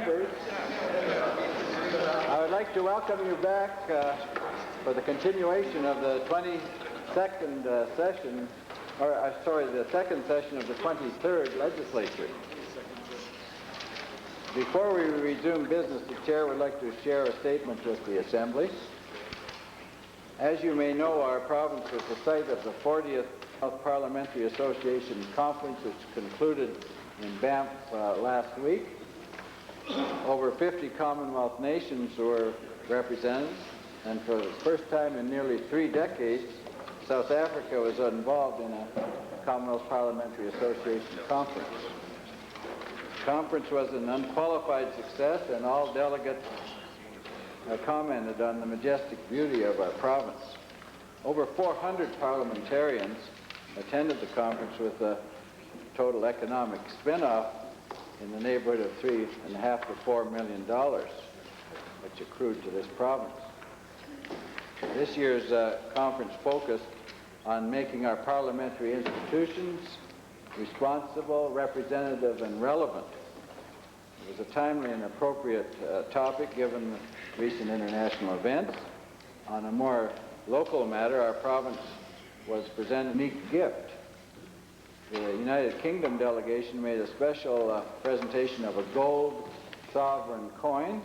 members, I would like to welcome you back for the continuation of the 22nd session, the second session of the 23rd legislature. Before we resume business, the Chair would like to share a statement with the Assembly. As you may know, our province was the site of the 40th Parliamentary Association Conference, which concluded in Banff last week. Over 50 Commonwealth nations were represented, and for the first time in nearly 3 decades, South Africa was involved in a Commonwealth Parliamentary Association conference. The conference was an unqualified success, and all delegates commented on the majestic beauty of our province. Over 400 parliamentarians attended the conference with a total economic spin-off in the neighborhood of $3.5 to $4 million, which accrued to this province. This year's conference focused on making our parliamentary institutions responsible, representative, and relevant. It was a timely and appropriate topic given the recent international events. On a more local matter, our province was presented a unique gift. The United Kingdom delegation made a special presentation of a gold sovereign coin.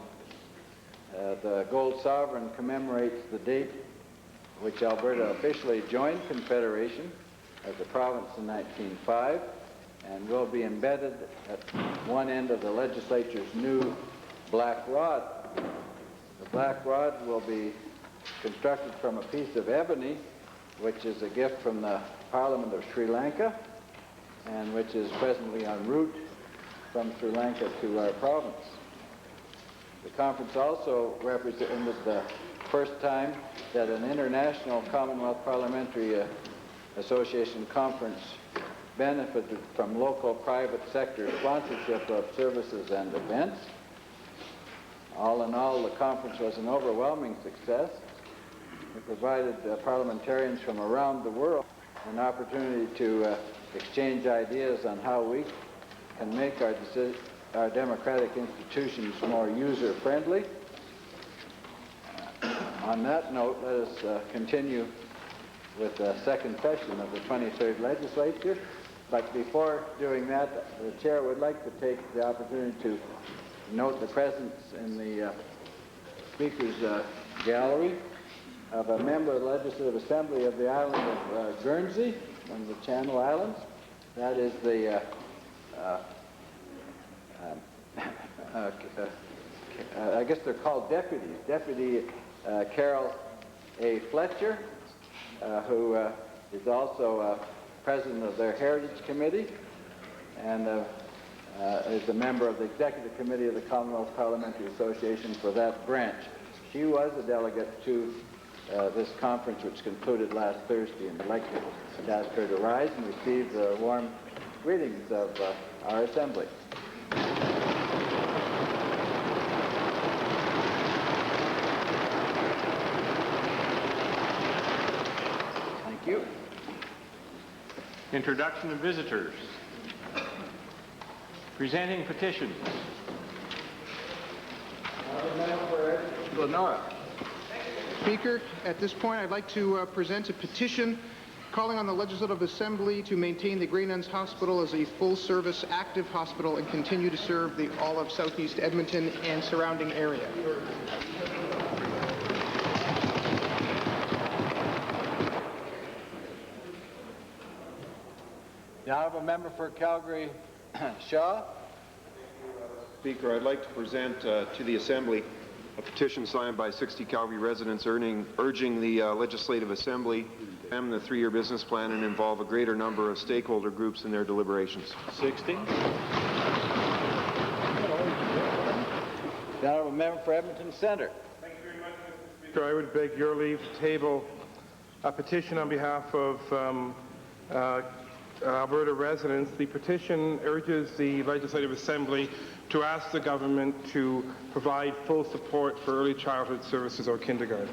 The gold sovereign commemorates the date which Alberta officially joined Confederation as a province in 1905, and will be embedded at one end of the legislature's new black rod. The black rod will be constructed from a piece of ebony, which is a gift from the Parliament of Sri Lanka, and which is presently en route from Sri Lanka to our province. The conference also represented the first time that an international Commonwealth Parliamentary Association conference benefited from local private sector sponsorship of services and events. All in all, the conference was an overwhelming success. It provided parliamentarians from around the world an opportunity to exchange ideas on how we can make our democratic institutions more user-friendly. On that note, let us continue with the second session of the 23rd legislature. But before doing that, the Chair would like to take the opportunity to note the presence in the Speaker's gallery of a member of the Legislative Assembly of the island of Guernsey, one of the Channel Islands. That is the I guess they're called deputies. Deputy Carol A. Fletcher, who is also president of their Heritage Committee and is a member of the Executive Committee of the Commonwealth Parliamentary Association for that branch. She was a delegate to this conference, which concluded last Thursday, and I'd like to ask her to rise and receive the warm greetings of our Assembly. Thank you. Introduction of visitors. Presenting petitions. Lenora. Speaker, at this point I'd like to present a petition calling on the Legislative Assembly to maintain the Grey Nuns Hospital as a full-service active hospital and continue to serve all of Southeast Edmonton and surrounding area. The Honourable Member for Calgary Shaw. Speaker, I'd like to present to the Assembly a petition signed by 60 Calgary residents urging the Legislative Assembly to examine the 3-year business plan and involve a greater number of stakeholder groups in their deliberations. 60. The Honourable Member for Edmonton Centre. Thank you very much, Mr. Speaker. I would beg your leave to table a petition on behalf of Alberta residents. The petition urges the Legislative Assembly to ask the government to provide full support for early childhood services or kindergarten.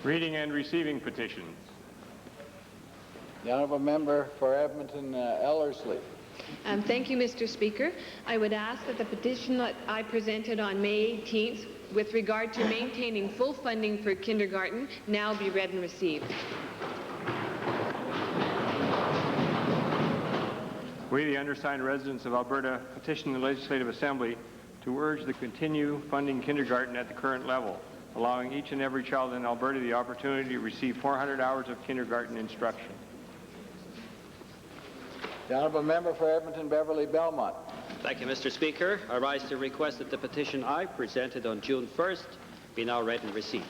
Reading and receiving petitions. The honourable member for Edmonton Ellerslie. Thank you, Mr. Speaker. I would ask that the petition that I presented on May 18th with regard to maintaining full funding for kindergarten now be read and received. We, the undersigned residents of Alberta, petition the Legislative Assembly to urge the continue funding kindergarten at the current level, allowing each and every child in Alberta the opportunity to receive 400 hours of kindergarten instruction. The honourable member for Edmonton Beverly Belmont. Thank you, Mr. Speaker. I rise to request that the petition I presented on June 1st be now read and received.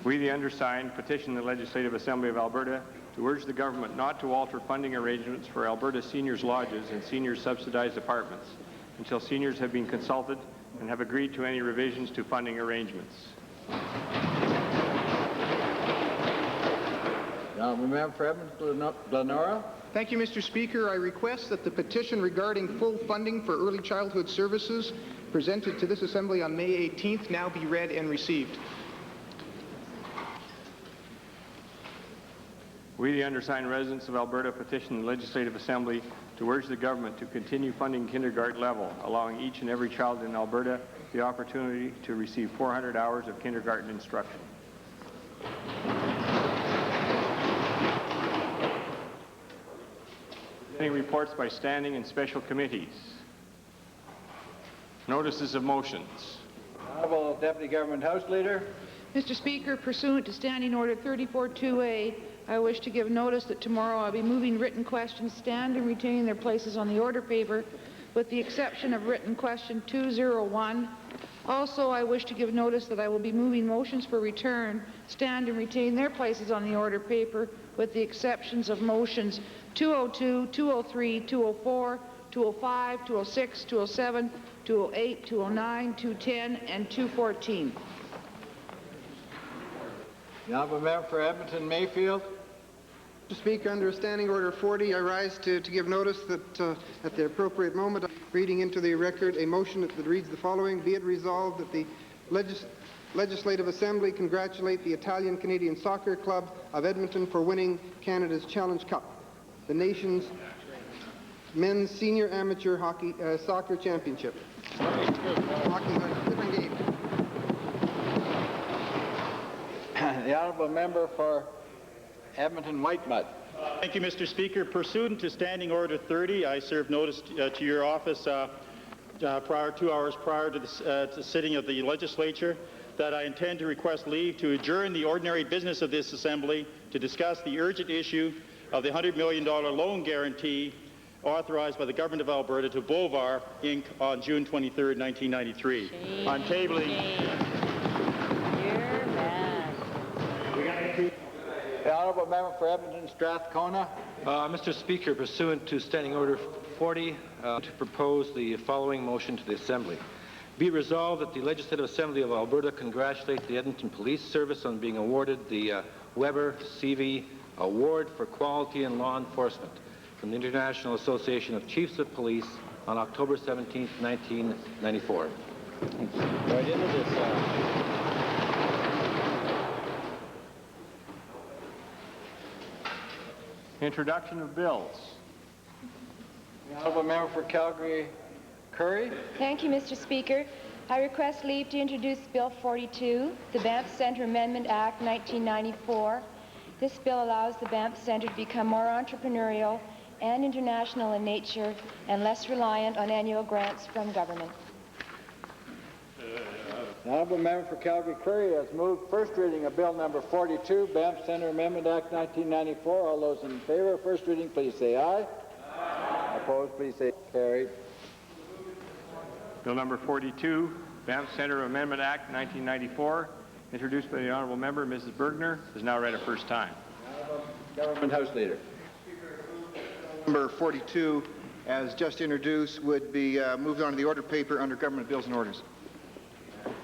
We, the undersigned, petition the Legislative Assembly of Alberta to urge the government not to alter funding arrangements for Alberta seniors' lodges and seniors' subsidized apartments until seniors have been consulted and have agreed to any revisions to funding arrangements. The honourable member for Edmonton Glenora. Thank you, Mr. Speaker. I request that the petition regarding full funding for early childhood services presented to this Assembly on May 18th now be read and received. We, the undersigned residents of Alberta, petition the Legislative Assembly to urge the government to continue funding kindergarten level, allowing each and every child in Alberta the opportunity to receive 400 hours of kindergarten instruction. Any reports by standing and special committees? Notices of motions. Honourable Deputy Government House Leader. Mr. Speaker, pursuant to Standing Order 34-2A, I wish to give notice that tomorrow I'll be moving written questions stand and retaining their places on the order paper, with the exception of written question 201. Also, I wish to give notice that I will be moving motions for return stand and retain their places on the order paper, with the exceptions of motions 202, 203, 204, 205, 206, 207, 208, 209, 210, and 214. The honourable member for Edmonton Mayfield. Mr. Speaker, under Standing Order 40, I rise to give notice that at the appropriate moment, I'm reading into the record a motion that reads the following: be it resolved that the Legislative Assembly congratulate the Italian-Canadian Soccer Club of Edmonton for winning Canada's Challenge Cup, the nation's men's senior amateur soccer championship. Hockey is a different game. The honourable member for Edmonton Whitemud. Thank you, Mr. Speaker. Pursuant to Standing Order 30, I served notice to your office 2 hours prior to the sitting of the legislature that I intend to request leave to adjourn the ordinary business of this Assembly to discuss the urgent issue of the $100 million loan guarantee authorized by the Government of Alberta to Boulevard, Inc. on June 23, 1993. On tabling. The honourable member for Edmonton Strathcona. Mr. Speaker, pursuant to Standing Order 40, to propose the following motion to the Assembly. Be resolved that the Legislative Assembly of Alberta congratulate the Edmonton Police Service on being awarded the Weber CV Award for Quality in Law Enforcement from the International Association of Chiefs of Police on October 17, 1994. Right into this. Introduction of bills. The honourable member for Calgary Curry. Thank you, Mr. Speaker. I request leave to introduce Bill 42, the Banff Centre Amendment Act 1994. This bill allows the Banff Centre to become more entrepreneurial and international in nature and less reliant on annual grants from government. The honourable member for Calgary Curry has moved first reading of Bill number 42, Banff Centre Amendment Act 1994. All those in favour of first reading, please say aye. Aye. Opposed, please say carried. Bill number 42, Banff Centre Amendment Act 1994, introduced by the honourable member, Mrs. Bergner, is now read a first time. Government House Leader. Number 42, as just introduced, would be moved on to the order paper under Government Bills and Orders.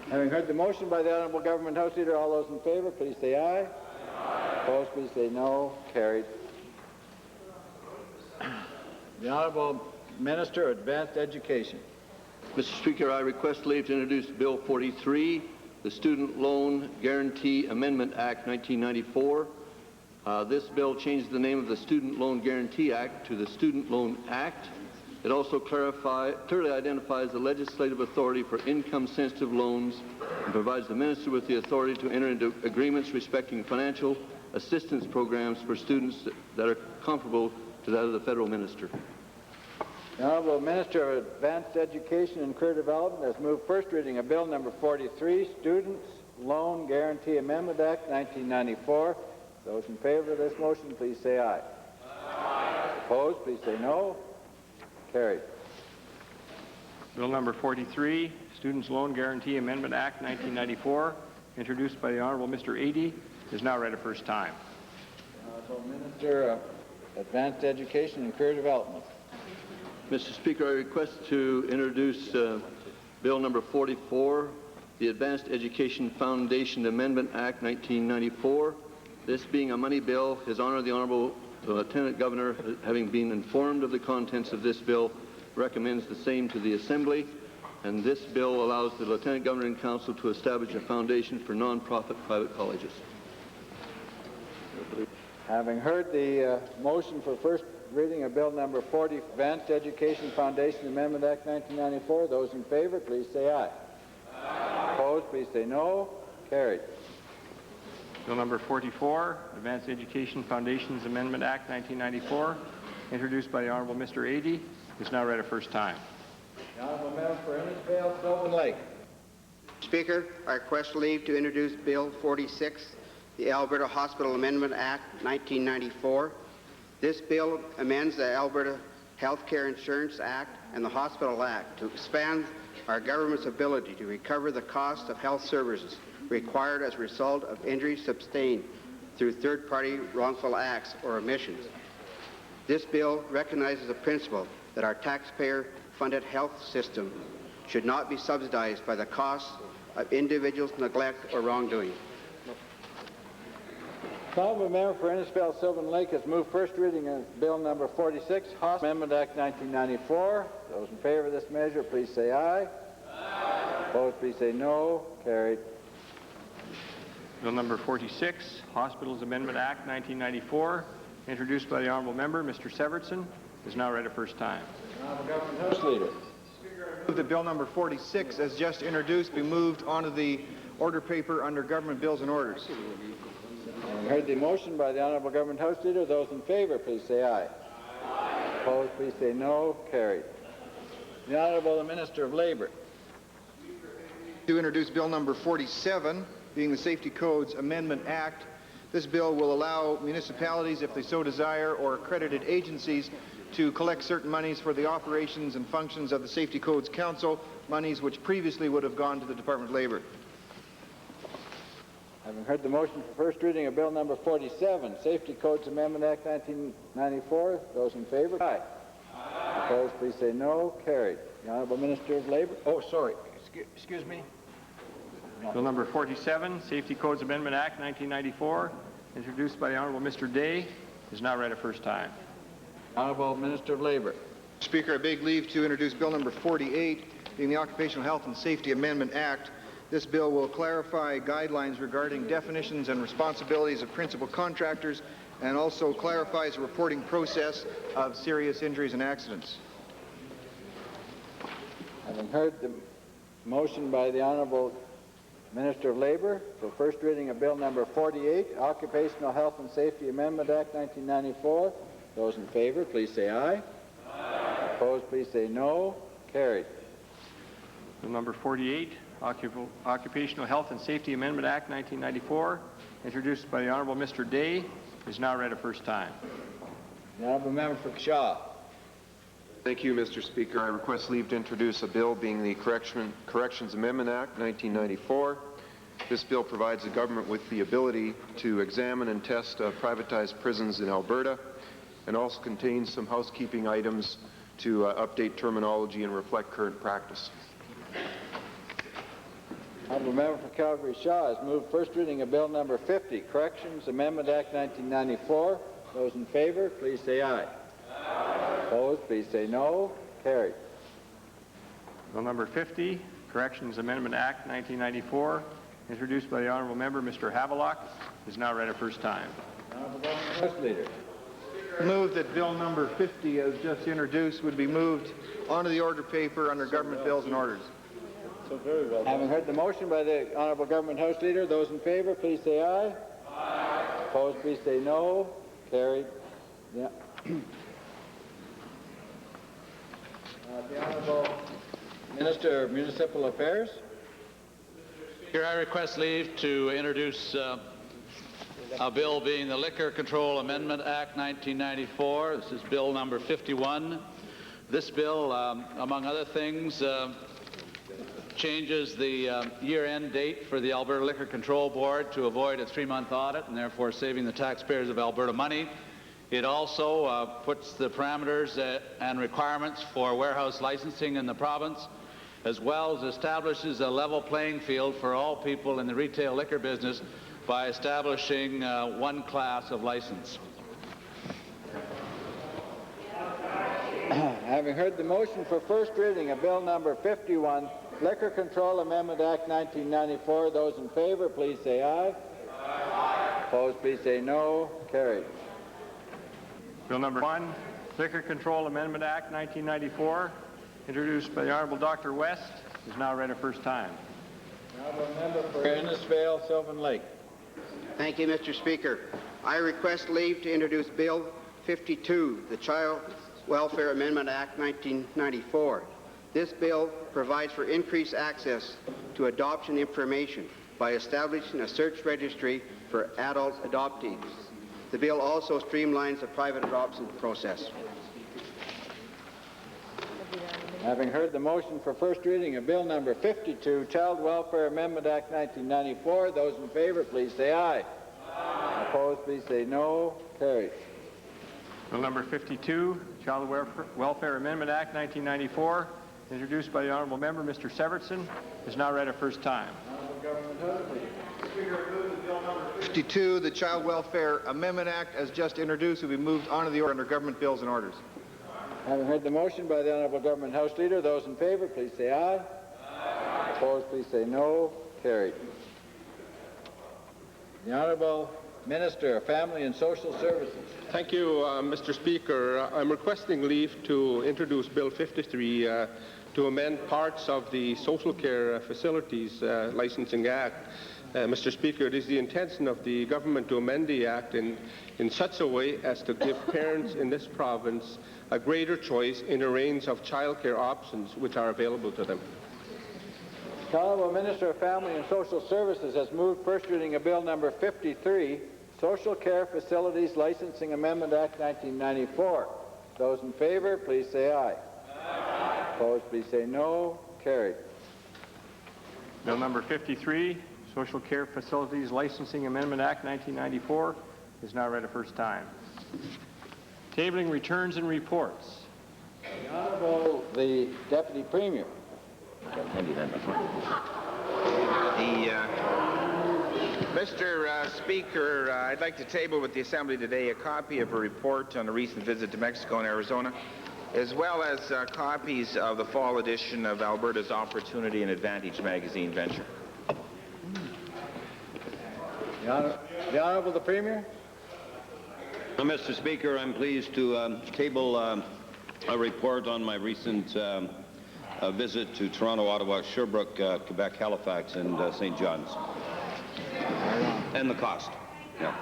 Having heard the motion by the honourable Government House Leader, all those in favour, please say aye. Aye. Opposed, please say no. Carried. The honourable Minister of Advanced Education. Mr. Speaker, I request leave to introduce Bill 43, the Student Loan Guarantee Amendment Act 1994, This bill changes the name of the Student Loan Guarantee Act to the Student Loan Act. It also clearly identifies the legislative authority for income-sensitive loans and provides the minister with the authority to enter into agreements respecting financial assistance programs for students that are comparable to that of the federal minister. The Honourable Minister of Advanced Education and Career Development has moved first reading of Bill number 43, Students Loan Guarantee Amendment Act 1994. Those in favor of this motion, please say aye. Aye. Opposed, please say no. Carried. Bill number 43, Students Loan Guarantee Amendment Act 1994, introduced by the Honourable Mr. Adie, is now read a first time. Honourable Minister of Advanced Education and Career Development. Mr. Speaker, I request to introduce Bill number 44, the Advanced Education Foundation Amendment Act 1994. This being a money bill, His Honor the Honourable Lieutenant Governor, having been informed of the contents of this bill, recommends the same to the Assembly, and this bill allows the Lieutenant Governor and Council to establish a foundation for non-profit private colleges. Having heard the motion for first reading of Bill number 40, Advanced Education Foundation Amendment Act 1994, those in favor, please say aye. Aye. Opposed, please say no. Carried. Bill number 44, Advanced Education Foundations Amendment Act 1994, introduced by the Honourable Mr. Adie, is now read a first time. The Honourable Member for Innisfail, Sylvan Lake. Speaker, I request leave to introduce Bill 46, the Alberta Hospital Amendment Act 1994. This bill amends the Alberta Healthcare Insurance Act and the Hospital Act to expand our government's ability to recover the cost of health services required as a result of injuries sustained through third-party wrongful acts or omissions. This bill recognizes the principle that our taxpayer-funded health system should not be subsidized by the costs of individuals' neglect or wrongdoing. The Honourable Member for Innisfail, Sylvan Lake has moved first reading of Bill number 46, Hospital Amendment Act 1994. Those in favor of this measure, please say aye. Aye. Opposed, please say no. Carried. Bill number 46, Hospitals Amendment Act 1994, introduced by the Honourable Member, Mr. Severson, is now read a first time. Honourable Government House Leader. Speaker, I move that Bill number 46, as just introduced, be moved onto the order paper under Government Bills and Orders. Having heard the motion by the Honourable Government House Leader, those in favor, please say aye. Aye. Opposed, please say no. Carried. The Honourable Minister of Labour. To introduce Bill number 47, being the Safety Codes Amendment Act. This bill will allow municipalities, if they so desire, or accredited agencies to collect certain monies for the operations and functions of the Safety Codes Council, monies which previously would have gone to the Department of Labour. Having heard the motion for first reading of Bill number 47, Safety Codes Amendment Act 1994, those in favor? Aye. Aye. Opposed, please say no. Carried. The Honourable Minister of Labour. Oh, sorry. Excuse me. Bill number 47, Safety Codes Amendment Act 1994, introduced by the Honourable Mr. Day, is now read a first time. Honourable Minister of Labour. Speaker, I beg leave to introduce Bill number 48, being the Occupational Health and Safety Amendment Act. This bill will clarify guidelines regarding definitions and responsibilities of principal contractors and also clarifies the reporting process of serious injuries and accidents. Having heard the motion by the Honourable Minister of Labour for first reading of Bill number 48, Occupational Health and Safety Amendment Act 1994, those in favor, please say aye. Aye. Opposed, please say no. Carried. Bill number 48, Occupational Health and Safety Amendment Act 1994, introduced by the Honourable Mr. Day, is now read a first time. The Honourable Member for Shaw. Thank you, Mr. Speaker. I request leave to introduce a bill being the Corrections Amendment Act 1994. This bill provides the government with the ability to examine and test privatized prisons in Alberta, and also contains some housekeeping items to update terminology and reflect current practice. Honourable Member for Calgary Shaw has moved first reading of Bill number 50, Corrections Amendment Act 1994. Those in favor, please say aye. Aye. Opposed, please say no. Carried. Bill number 50, Corrections Amendment Act 1994, introduced by the Honourable Member Mr. Havelock, is now read a first time. Honourable Government House Leader. Move that bill number 50, as just introduced, would be moved onto the order paper under government bills and orders. Having heard the motion by the Honourable Government House Leader, those in favour, please say aye. Aye. Opposed, please say no. Carried. Yeah. The Honourable Minister of Municipal Affairs. Here I request leave to introduce a bill being the Liquor Control Amendment Act 1994. This is bill number 51. This bill, among other things, changes the year-end date for the Alberta Liquor Control Board to avoid a 3-month audit and therefore saving the taxpayers of Alberta money. It also puts the parameters and requirements for warehouse licensing in the province, as well as establishes a level playing field for all people in the retail liquor business by establishing one class of license. Having heard the motion for first reading of bill number 51, Liquor Control Amendment Act 1994, those in favour, please say aye. Aye. Opposed, please say no. Carried. Bill number 1, Liquor Control Amendment Act 1994, introduced by the Honourable Dr. West, is now read a first time. Honourable Member for Innisfail, Sylvan Lake. Thank you, Mr. Speaker. I request leave to introduce Bill 52, the Child Welfare Amendment Act 1994. This bill provides for increased access to adoption information by establishing a search registry for adult adoptees. The bill also streamlines the private adoption process. Having heard the motion for first reading of bill number 52, Child Welfare Amendment Act 1994, those in favour, please say aye. Aye. Opposed, please say no. Carried. Bill number 52, Child Welfare Amendment Act 1994, introduced by the Honourable Member, Mr. Severson, is now read a first time. Speaker, I move that bill number 52, the Child Welfare Amendment Act, as just introduced, will be moved onto the order under government bills and orders. Having heard the motion by the Honourable Government House Leader, those in favour, please say aye. Aye. Opposed, please say no. Carried. The Honourable Minister of Family and Social Services. Thank you, Mr. Speaker. I'm requesting leave to introduce Bill 53 to amend parts of the Social Care Facilities Licensing Act. Mr. Speaker, it is the intention of the government to amend the Act in such a way as to give parents in this province a greater choice in a range of childcare options which are available to them. The Honourable Minister of Family and Social Services has moved first reading of bill number 53, Social Care Facilities Licensing Amendment Act 1994. Those in favour, please say aye. Aye. Opposed, please say no. Carried. Bill number 53, Social Care Facilities Licensing Amendment Act 1994, is now read a first time. Tabling returns and reports. The Honourable the Deputy Premier. Mr. Speaker, I'd like to table with the Assembly today a copy of a report on a recent visit to Mexico and Arizona, as well as copies of the fall edition of Alberta's Opportunity and Advantage magazine venture. The Honourable the Premier. Mr. Speaker, I'm pleased to table a report on my recent visit to Toronto, Ottawa, Sherbrooke, Quebec, Halifax, and St. John's. And the cost. Yeah.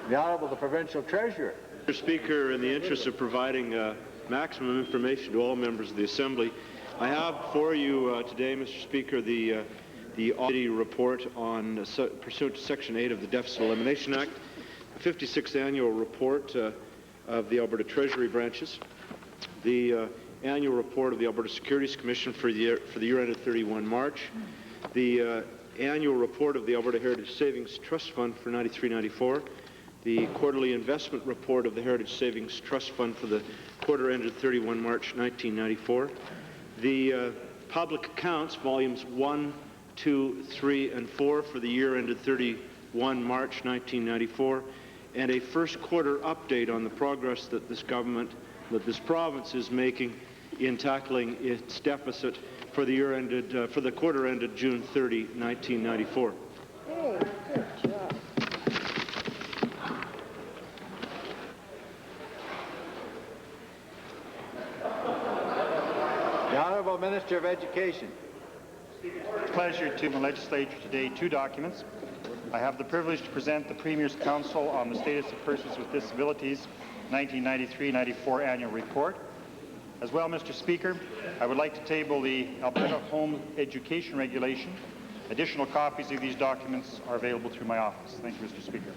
The Honourable the Provincial Treasurer. Mr. Speaker, in the interest of providing maximum information to all members of the Assembly, I have for you today, Mr. Speaker, the audit report on pursuant to Section 8 of the Deficit Elimination Act, the 56th annual report of the Alberta Treasury branches, the annual report of the Alberta Securities Commission for the year ended 31 March, the annual report of the Alberta Heritage Savings Trust Fund for 93-94, the quarterly investment report of the Heritage Savings Trust Fund for the quarter ended 31 March 1994, the public accounts, volumes 1, 2, 3, and 4 for the year ended 31 March 1994, and a first quarter update on the progress that this government, that this province is making in tackling its deficit for the year ended for the quarter ended June 30, 1994. Hey, good job. The Honourable Minister of Education. Pleasure to the legislature today two documents. I have the privilege to present the Premier's Council on the Status of Persons with Disabilities 1993-94 Annual Report. As well, Mr. Speaker, I would like to table the Alberta Home Education Regulation. Additional copies of these documents are available through my office. Thank you, Mr. Speaker.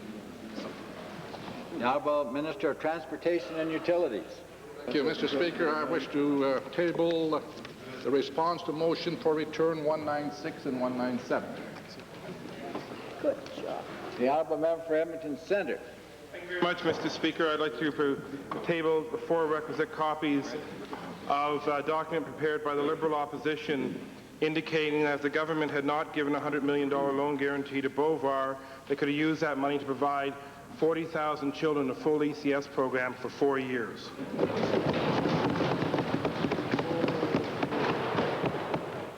The Honourable Minister of Transportation and Utilities. Thank you, Mr. Speaker. I wish to table the response to motion for return 196 and 197. Good job. The Honourable Member for Edmonton Centre. Thank you very much, Mr. Speaker. I'd like to table the 4 requisite copies of a document prepared by the Liberal opposition indicating that if the government had not given a $100 million loan guarantee to Beauvoir, they could have used that money to provide 40,000 children a full ECS program for 4 years.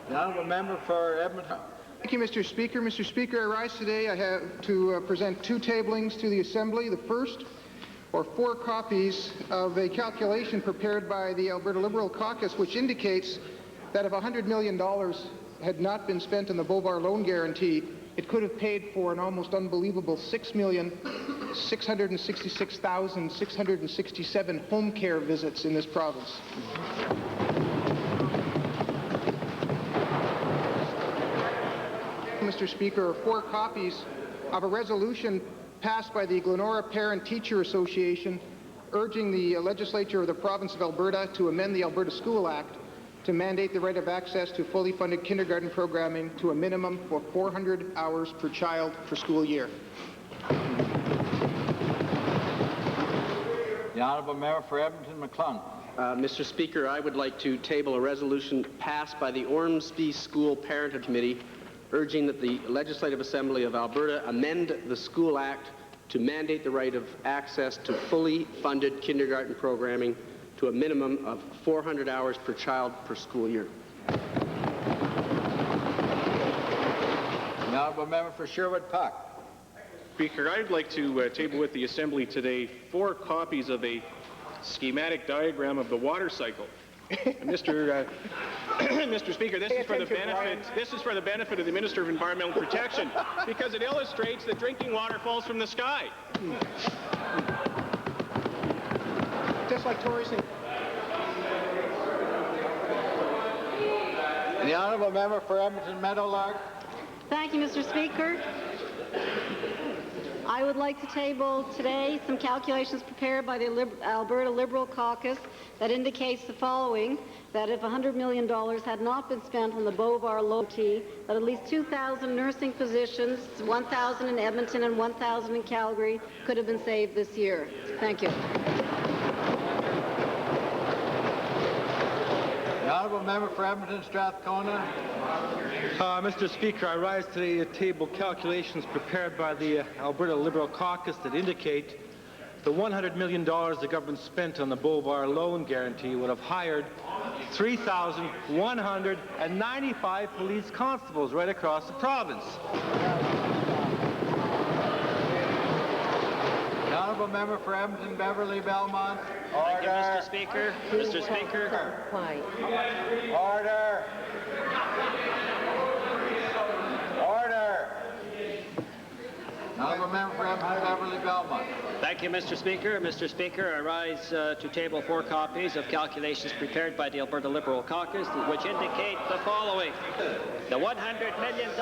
The Honourable Member for Edmonton. Thank you, Mr. Speaker. Mr. Speaker, I rise today. I have to present 2 tablings to the Assembly. The first are 4 copies of a calculation prepared by the Alberta Liberal Caucus, which indicates that if $100 million had not been spent on the Beauvoir loan guarantee, it could have paid for an almost unbelievable 6,666,667 home care visits in this province. Mr. Speaker, are 4 copies of a resolution passed by the Glenora Parent-Teacher Association urging the legislature of the province of Alberta to amend the Alberta School Act to mandate the right of access to fully funded kindergarten programming to a minimum of 400 hours per child per school year. The Honourable Member for Edmonton McClung. Mr. Speaker, I would like to table a resolution passed by the Ormsby School Parenthood Committee urging that the Legislative Assembly of Alberta amend the School Act to mandate the right of access to fully funded kindergarten programming to a minimum of 400 hours per child per school year. The Honourable Member for Sherwood Park. Speaker, I'd like to table with the Assembly today 4 copies of a schematic diagram of the water cycle. Mr. Speaker, this is for the benefit of the Minister of Environmental Protection because it illustrates that drinking water falls from the sky. Just like Tory said. The Honourable Member for Edmonton Meadowlark. Thank you, Mr. Speaker. I would like to table today some calculations prepared by the Alberta Liberal Caucus that indicates the following, that if $100 million had not been spent on the Beauvoir loan guarantee, that at least 2,000 nursing positions, 1,000 in Edmonton and 1,000 in Calgary, could have been saved this year. Thank you. The Honourable Member for Edmonton Strathcona. Mr. Speaker, I rise today to table calculations prepared by the Alberta Liberal Caucus that indicate the $100 million the government spent on the Beauvoir loan guarantee would have hired 3,195 police constables right across the province. The Honourable Member for Edmonton Beverly Belmont. Thank you, Mr. Speaker. Mr. Speaker. Order. Order. Honourable Member for Edmonton Beverly Belmont. Thank you, Mr. Speaker. Mr. Speaker, I rise to table 4 copies of calculations prepared by the Alberta Liberal Caucus, which indicate the following. The $100 million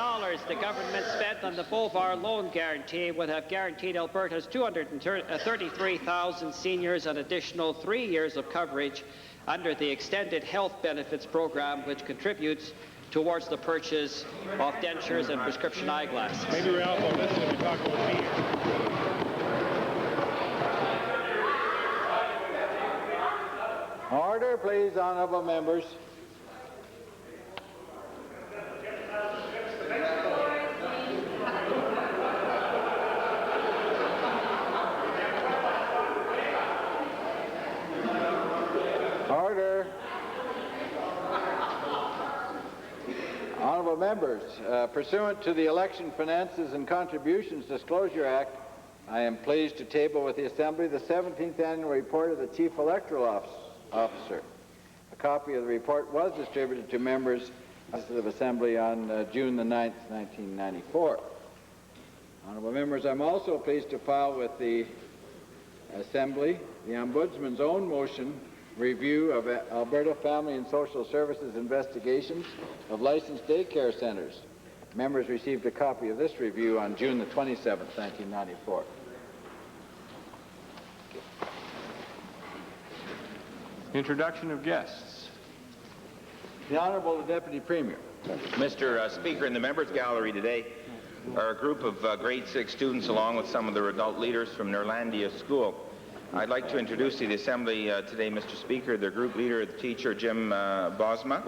the government spent on the Beauvoir loan guarantee would have guaranteed Alberta's 233,000 seniors an additional 3 years of coverage under the Extended Health Benefits Program, which contributes towards the purchase of dentures and prescription eyeglasses. Maybe Ralph will listen if we talk about Peter. Order, please, honourable members. Order. members, pursuant to the Election Finances and Contributions Disclosure Act, I am pleased to table with the Assembly the 17th Annual Report of the Chief Electoral Officer. A copy of the report was distributed to members of the Assembly on June the 9th, 1994. Honourable members, I'm also pleased to file with the Assembly the Ombudsman's own motion review of Alberta Family and Social Services investigations of licensed daycare centres. Members received a copy of this review on June the 27th, 1994. Introduction of guests. The Honourable Deputy Premier. Mr. Speaker, in the members' gallery today are a group of grade 6 students along with some of their adult leaders from Nerlandia School. I'd like to introduce to the Assembly today, Mr. Speaker, their group leader, the teacher Jim Bosma,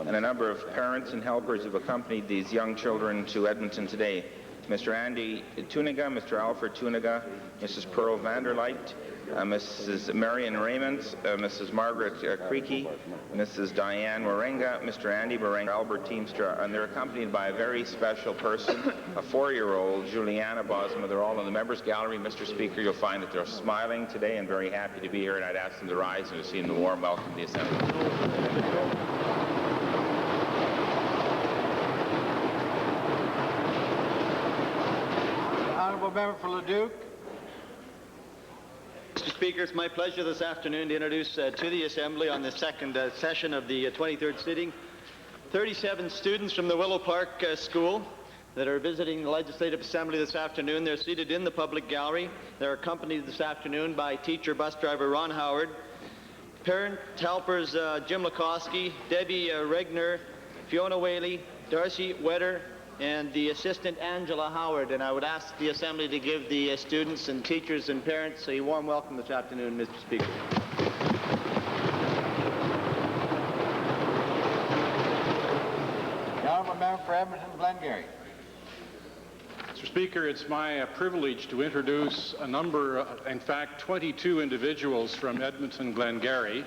and a number of parents and helpers who have accompanied these young children to Edmonton today. Mr. Andy Tuniga, Mr. Alfred Tuniga, Mrs. Pearl Vanderleit, Mrs. Marion Raymond, Mrs. Margaret Creaky, Mrs. Diane Morenga, Mr. Andy Morenga, Albert Teamstra, and they're accompanied by a very special person, a 4-year-old, Juliana Bosma. They're all in the members' gallery. Mr. Speaker, you'll find that they're smiling today and very happy to be here, and I'd ask them to rise and receive the warm welcome to the Assembly. Honourable Member for Leduc. Mr. Speaker, it's my pleasure this afternoon to introduce to the Assembly on the second session of the 23rd sitting 37 students from the Willow Park School that are visiting the Legislative Assembly this afternoon. They're seated in the public gallery. They're accompanied this afternoon by teacher bus driver Ron Howard, parent helpers Jim Lakowski, Debbie Regner, Fiona Whaley, Darcy Wetter, and the assistant Angela Howard. And I would ask the Assembly to give the students and teachers and parents a warm welcome this afternoon, Mr. Speaker. The Honourable Member for Edmonton Glengarry. Mr. Speaker, it's my privilege to introduce a number, in fact 22 individuals from Edmonton Glengarry.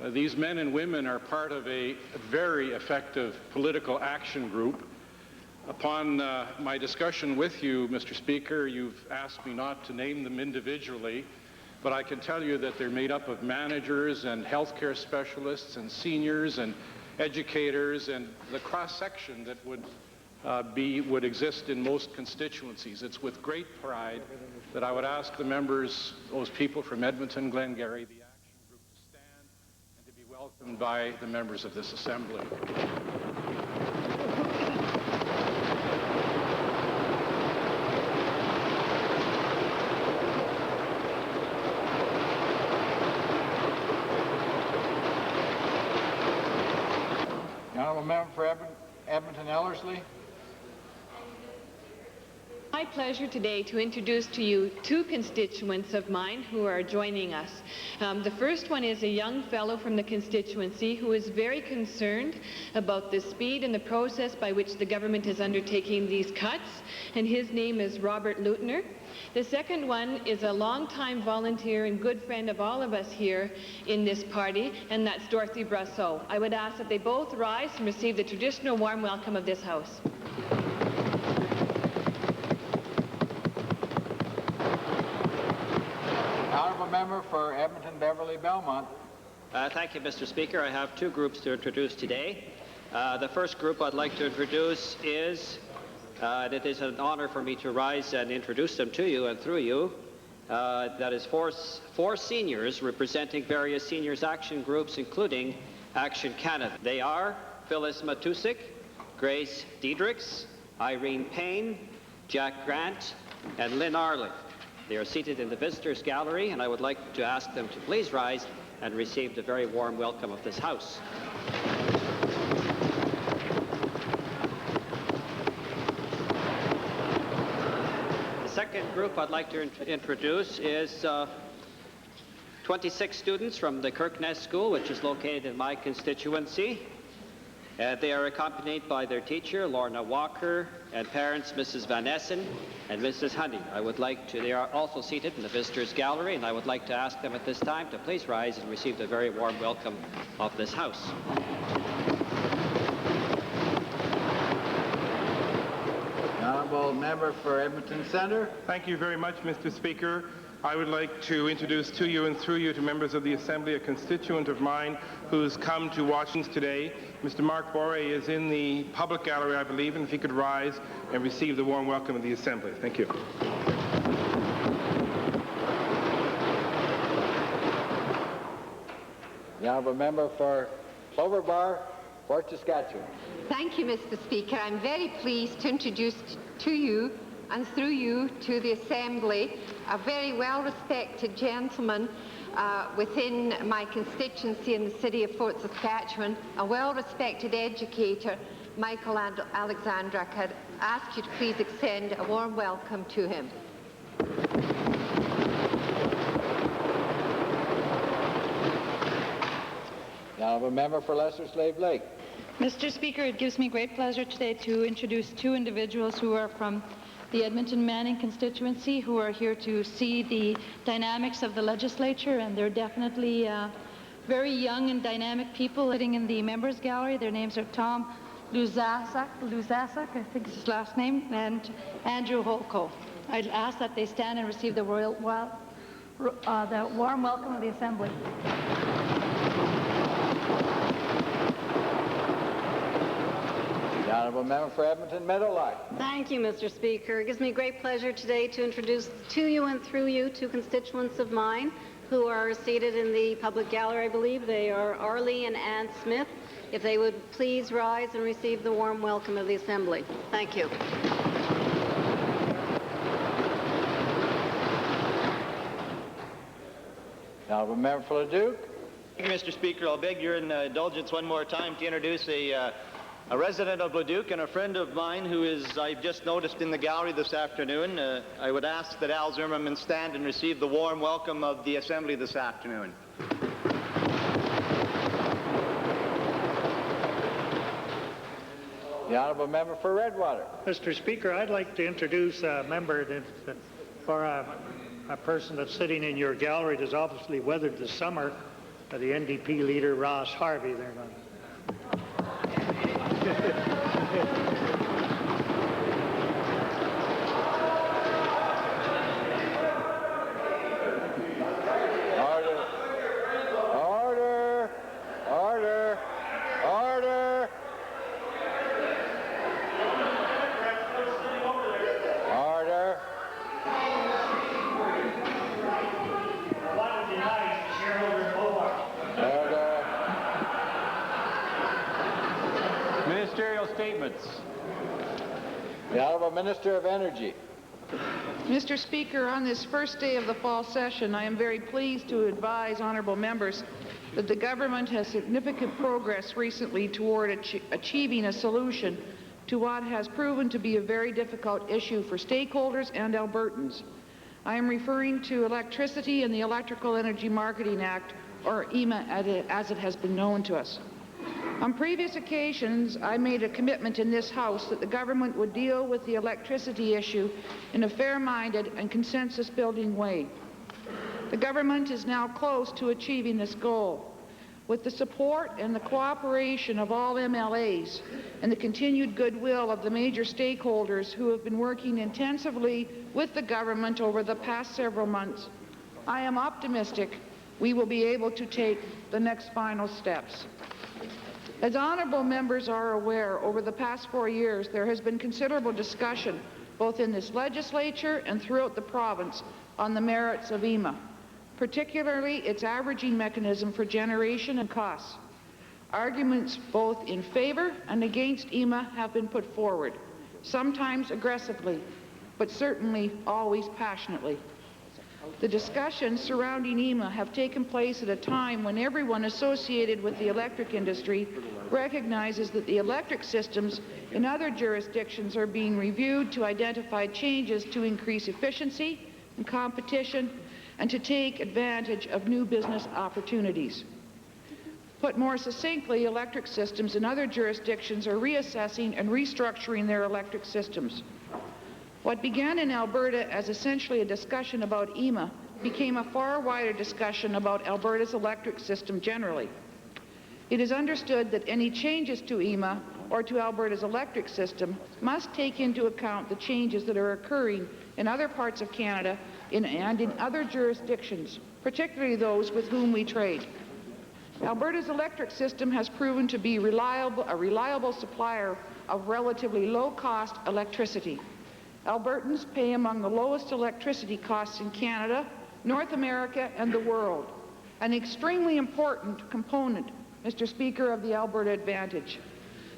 These men and women are part of a very effective political action group. Upon my discussion with you, Mr. Speaker, you've asked me not to name them individually, but I can tell you that they're made up of managers and healthcare specialists and seniors and educators and the cross-section that would exist in most constituencies. It's with great pride that I would ask the members, those people from Edmonton Glengarry, the action group, to stand and to be welcomed by the members of this Assembly. The Honourable Member for Edmonton Ellerslie. My pleasure today to introduce to you two constituents of mine who are joining us. The first one is a young fellow from the constituency who is very concerned about the speed and the process by which the government is undertaking these cuts, and his name is Robert Leutner. The second one is a longtime volunteer and good friend of all of us here in this party, and that's Dorothy Brasseau. I would ask that they both rise and receive the traditional warm welcome of this House. Honourable Member for Edmonton Beverly Belmont. Thank you, Mr. Speaker. I have two groups to introduce today. The first group I'd like to introduce is, it is an honor for me to rise and introduce them to you and through you. That is four seniors representing various seniors action groups, including Action Canada. They are Phyllis Matusik, Grace Diedrichs, Irene Payne, Jack Grant, and Lynn Arling. They are seated in the visitors gallery, and I would like to ask them to please rise and receive the very warm welcome of this House. The second group I'd like to introduce is 26 students from the Kirkness School, which is located in my constituency. They are accompanied by their teacher, Lorna Walker, and parents, Mrs. Van Essen and Mrs. Honey. They are also seated in the visitors gallery, and I would like to ask them at this time to please rise and receive the very warm welcome of this House. Honourable Member for Edmonton Centre. Thank you very much, Mr. Speaker. I would like to introduce to you and through you to members of the Assembly a constituent of mine who's come to Washington today. Mr. Mark Borre is in the public gallery, I believe, and if he could rise and receive the warm welcome of the Assembly. Thank you. The Honourable Member for Clover Bar, Fort Saskatchewan. Thank you, Mr. Speaker. I'm very pleased to introduce to you and through you to the Assembly a very well-respected gentleman within my constituency in the city of Fort Saskatchewan, a well-respected educator, Michael Alexandra. I could ask you to please extend a warm welcome to him. The Honourable Member for Lesser Slave Lake. Mr. Speaker, it gives me great pleasure today to introduce two individuals who are from the Edmonton Manning constituency who are here to see the dynamics of the legislature, and they're definitely very young and dynamic people sitting in the members gallery. Their names are Tom Luzasak, I think is his last name, and Andrew Holko. I'd ask that they stand and receive the warm welcome of the Assembly. The Honourable Member for Edmonton Meadowlark. Thank you, Mr. Speaker. It gives me great pleasure today to introduce to you and through you two constituents of mine who are seated in the public gallery, I believe. They are Arlie and Ann Smith. If they would please rise and receive the warm welcome of the Assembly. Thank you. The Honourable Member for Leduc. Thank you, Mr. Speaker. I'll beg your indulgence one more time to introduce a resident of Leduc and a friend of mine who is, I've just noticed in the gallery this afternoon. I would ask that Al Zimmerman stand and receive the warm welcome of the Assembly this afternoon. The Honourable Member for Redwater. Mr. Speaker, I'd like to introduce a member for a person that's sitting in your gallery that's obviously weathered the summer, the NDP leader Ross Harvey. They're going. The Honourable Minister of Energy. Mr. Speaker, on this first day of the fall session, I am very pleased to advise honourable members that the government has significant progress recently toward achieving a solution to what has proven to be a very difficult issue for stakeholders and Albertans. I am referring to Electricity and the Electrical Energy Marketing Act, or EMA as it has been known to us. On previous occasions, I made a commitment in this House that the government would deal with the electricity issue in a fair-minded and consensus-building way. The government is now close to achieving this goal. With the support and the cooperation of all MLAs and the continued goodwill of the major stakeholders who have been working intensively with the government over the past several months, I am optimistic we will be able to take the next final steps. As honourable members are aware, over the past 4 years, there has been considerable discussion, both in this legislature and throughout the province, on the merits of EMA, particularly its averaging mechanism for generation and costs. Arguments both in favour and against EMA have been put forward, sometimes aggressively, but certainly always passionately. The discussions surrounding EMA have taken place at a time when everyone associated with the electric industry recognizes that the electric systems in other jurisdictions are being reviewed to identify changes to increase efficiency and competition and to take advantage of new business opportunities. Put more succinctly, electric systems in other jurisdictions are reassessing and restructuring their electric systems. What began in Alberta as essentially a discussion about EMA became a far wider discussion about Alberta's electric system generally. It is understood that any changes to EMA or to Alberta's electric system must take into account the changes that are occurring in other parts of Canada and in other jurisdictions, particularly those with whom we trade. Alberta's electric system has proven to be a reliable supplier of relatively low-cost electricity. Albertans pay among the lowest electricity costs in Canada, North America, and the world, an extremely important component, Mr. Speaker, of the Alberta Advantage.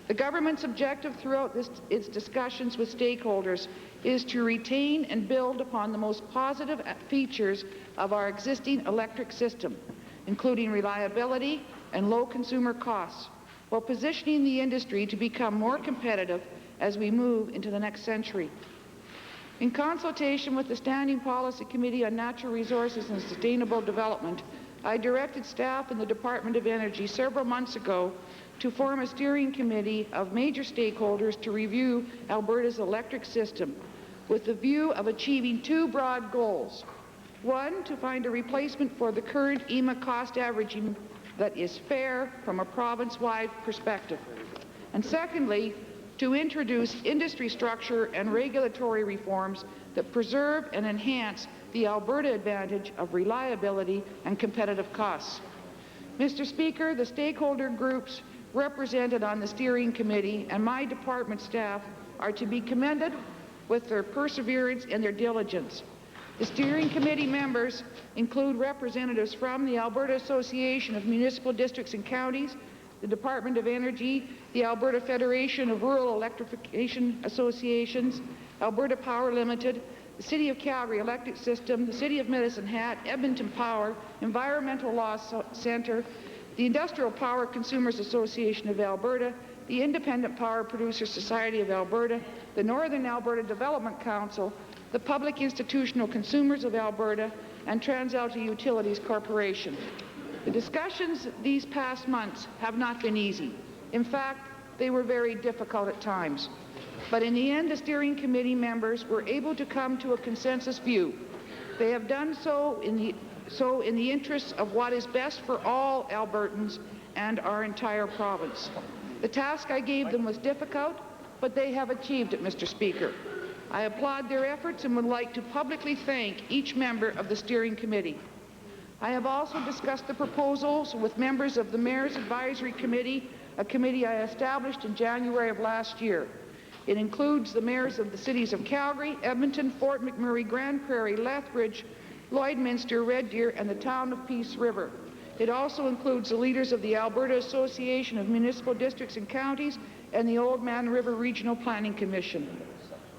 The government's objective throughout its discussions with stakeholders is to retain and build upon the most positive features of our existing electric system, including reliability and low consumer costs, while positioning the industry to become more competitive as we move into the next century. In consultation with the Standing Policy Committee on Natural Resources and Sustainable Development, I directed staff in the Department of Energy several months ago to form a steering committee of major stakeholders to review Alberta's electric system with the view of achieving two broad goals. One, to find a replacement for the current EMA cost averaging that is fair from a province-wide perspective. And secondly, to introduce industry structure and regulatory reforms that preserve and enhance the Alberta advantage of reliability and competitive costs. Mr. Speaker, the stakeholder groups represented on the steering committee and my department staff are to be commended with their perseverance and their diligence. The steering committee members include representatives from the Alberta Association of Municipal Districts and Counties, the Department of Energy, the Alberta Federation of Rural Electrification Associations, Alberta Power Limited, the City of Calgary Electric System, the City of Medicine Hat, Edmonton Power, Environmental Law Centre, the Industrial Power Consumers Association of Alberta, the Independent Power Producers Society of Alberta, the Northern Alberta Development Council, the Public Institutional Consumers of Alberta, and TransAlta Utilities Corporation. The discussions these past months have not been easy. In fact, they were very difficult at times. But in the end, the steering committee members were able to come to a consensus view. They have done so in the interests of what is best for all Albertans and our entire province. The task I gave them was difficult, but they have achieved it, Mr. Speaker. I applaud their efforts and would like to publicly thank each member of the steering committee. I have also discussed the proposals with members of the Mayor's Advisory Committee, a committee I established in January of last year. It includes the mayors of the cities of Calgary, Edmonton, Fort McMurray, Grand Prairie, Lethbridge, Lloydminster, Red Deer, and the town of Peace River. It also includes the leaders of the Alberta Association of Municipal Districts and Counties and the Old Man River Regional Planning Commission.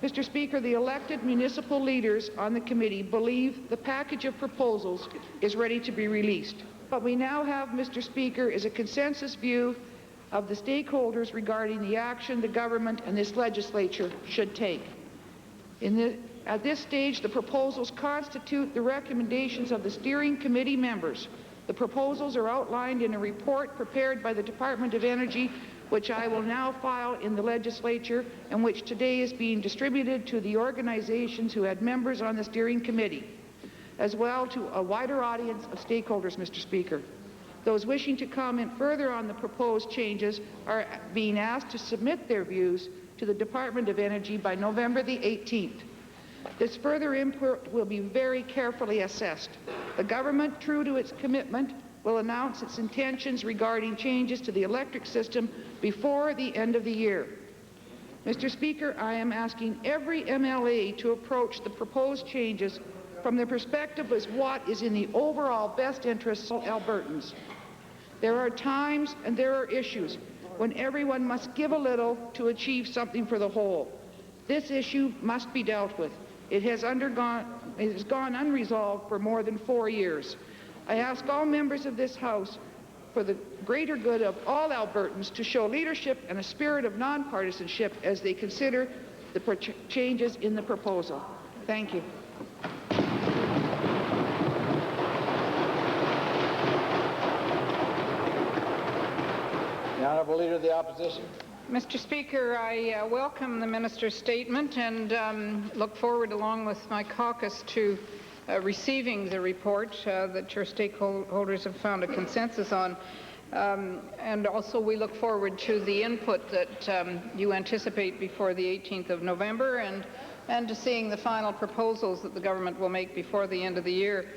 Mr. Speaker, the elected municipal leaders on the committee believe the package of proposals is ready to be released. What we now have, Mr. Speaker, is a consensus view of the stakeholders regarding the action the government and this legislature should take. At this stage, the proposals constitute the recommendations of the steering committee members. The proposals are outlined in a report prepared by the Department of Energy, which I will now file in the legislature and which today is being distributed to the organizations who had members on the steering committee, as well to a wider audience of stakeholders, Mr. Speaker. Those wishing to comment further on the proposed changes are being asked to submit their views to the Department of Energy by November the 18th. This further input will be very carefully assessed. The government, true to its commitment, will announce its intentions regarding changes to the electric system before the end of the year. Mr. Speaker, I am asking every MLA to approach the proposed changes from the perspective of what is in the overall best interests of Albertans. There are times and there are issues when everyone must give a little to achieve something for the whole. This issue must be dealt with. It has gone unresolved for more than 4 years. I ask all members of this House, for the greater good of all Albertans, to show leadership and a spirit of nonpartisanship as they consider the changes in the proposal. Thank you. The Honourable Leader of the Opposition. Mr. Speaker, I welcome the Minister's statement and look forward, along with my caucus, to receiving the report that your stakeholders have found a consensus on. And also we look forward to the input that you anticipate before the 18th of November and to seeing the final proposals that the government will make before the end of the year.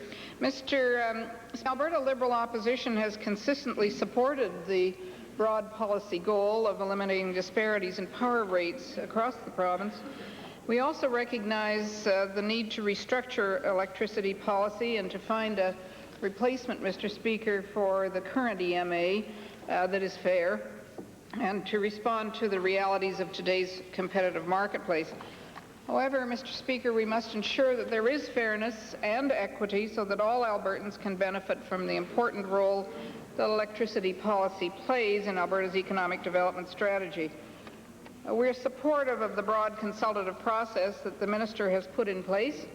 Alberta Liberal opposition has consistently supported the broad policy goal of eliminating disparities in power rates across the province. We also recognize the need to restructure electricity policy and to find a replacement, Mr. Speaker, for the current EMA that is fair and to respond to the realities of today's competitive marketplace. However, Mr. Speaker, we must ensure that there is fairness and equity so that all Albertans can benefit from the important role that electricity policy plays in Alberta's economic development strategy. We're supportive of the broad consultative process that the minister has put in place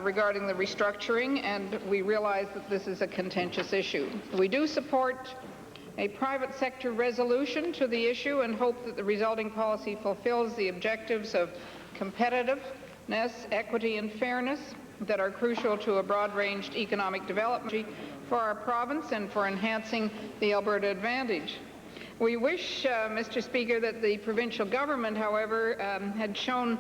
regarding the restructuring, and we realize that this is a contentious issue. We do support a private sector resolution to the issue and hope that the resulting policy fulfills the objectives of competitiveness, equity, and fairness that are crucial to a broad-ranged economic development for our province and for enhancing the Alberta advantage. We wish, Mr. Speaker, that the provincial government, however, had shown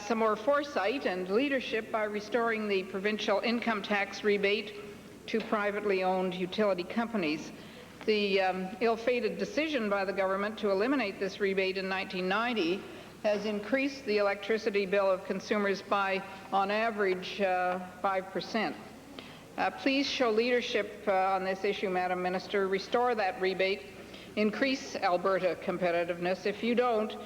some more foresight and leadership by restoring the provincial income tax rebate to privately owned utility companies. The ill-fated decision by the government to eliminate this rebate in 1990 has increased the electricity bill of consumers by, on average, 5%. Please show leadership on this issue, Madam Minister. Restore that rebate. Increase Alberta competitiveness. If you don't,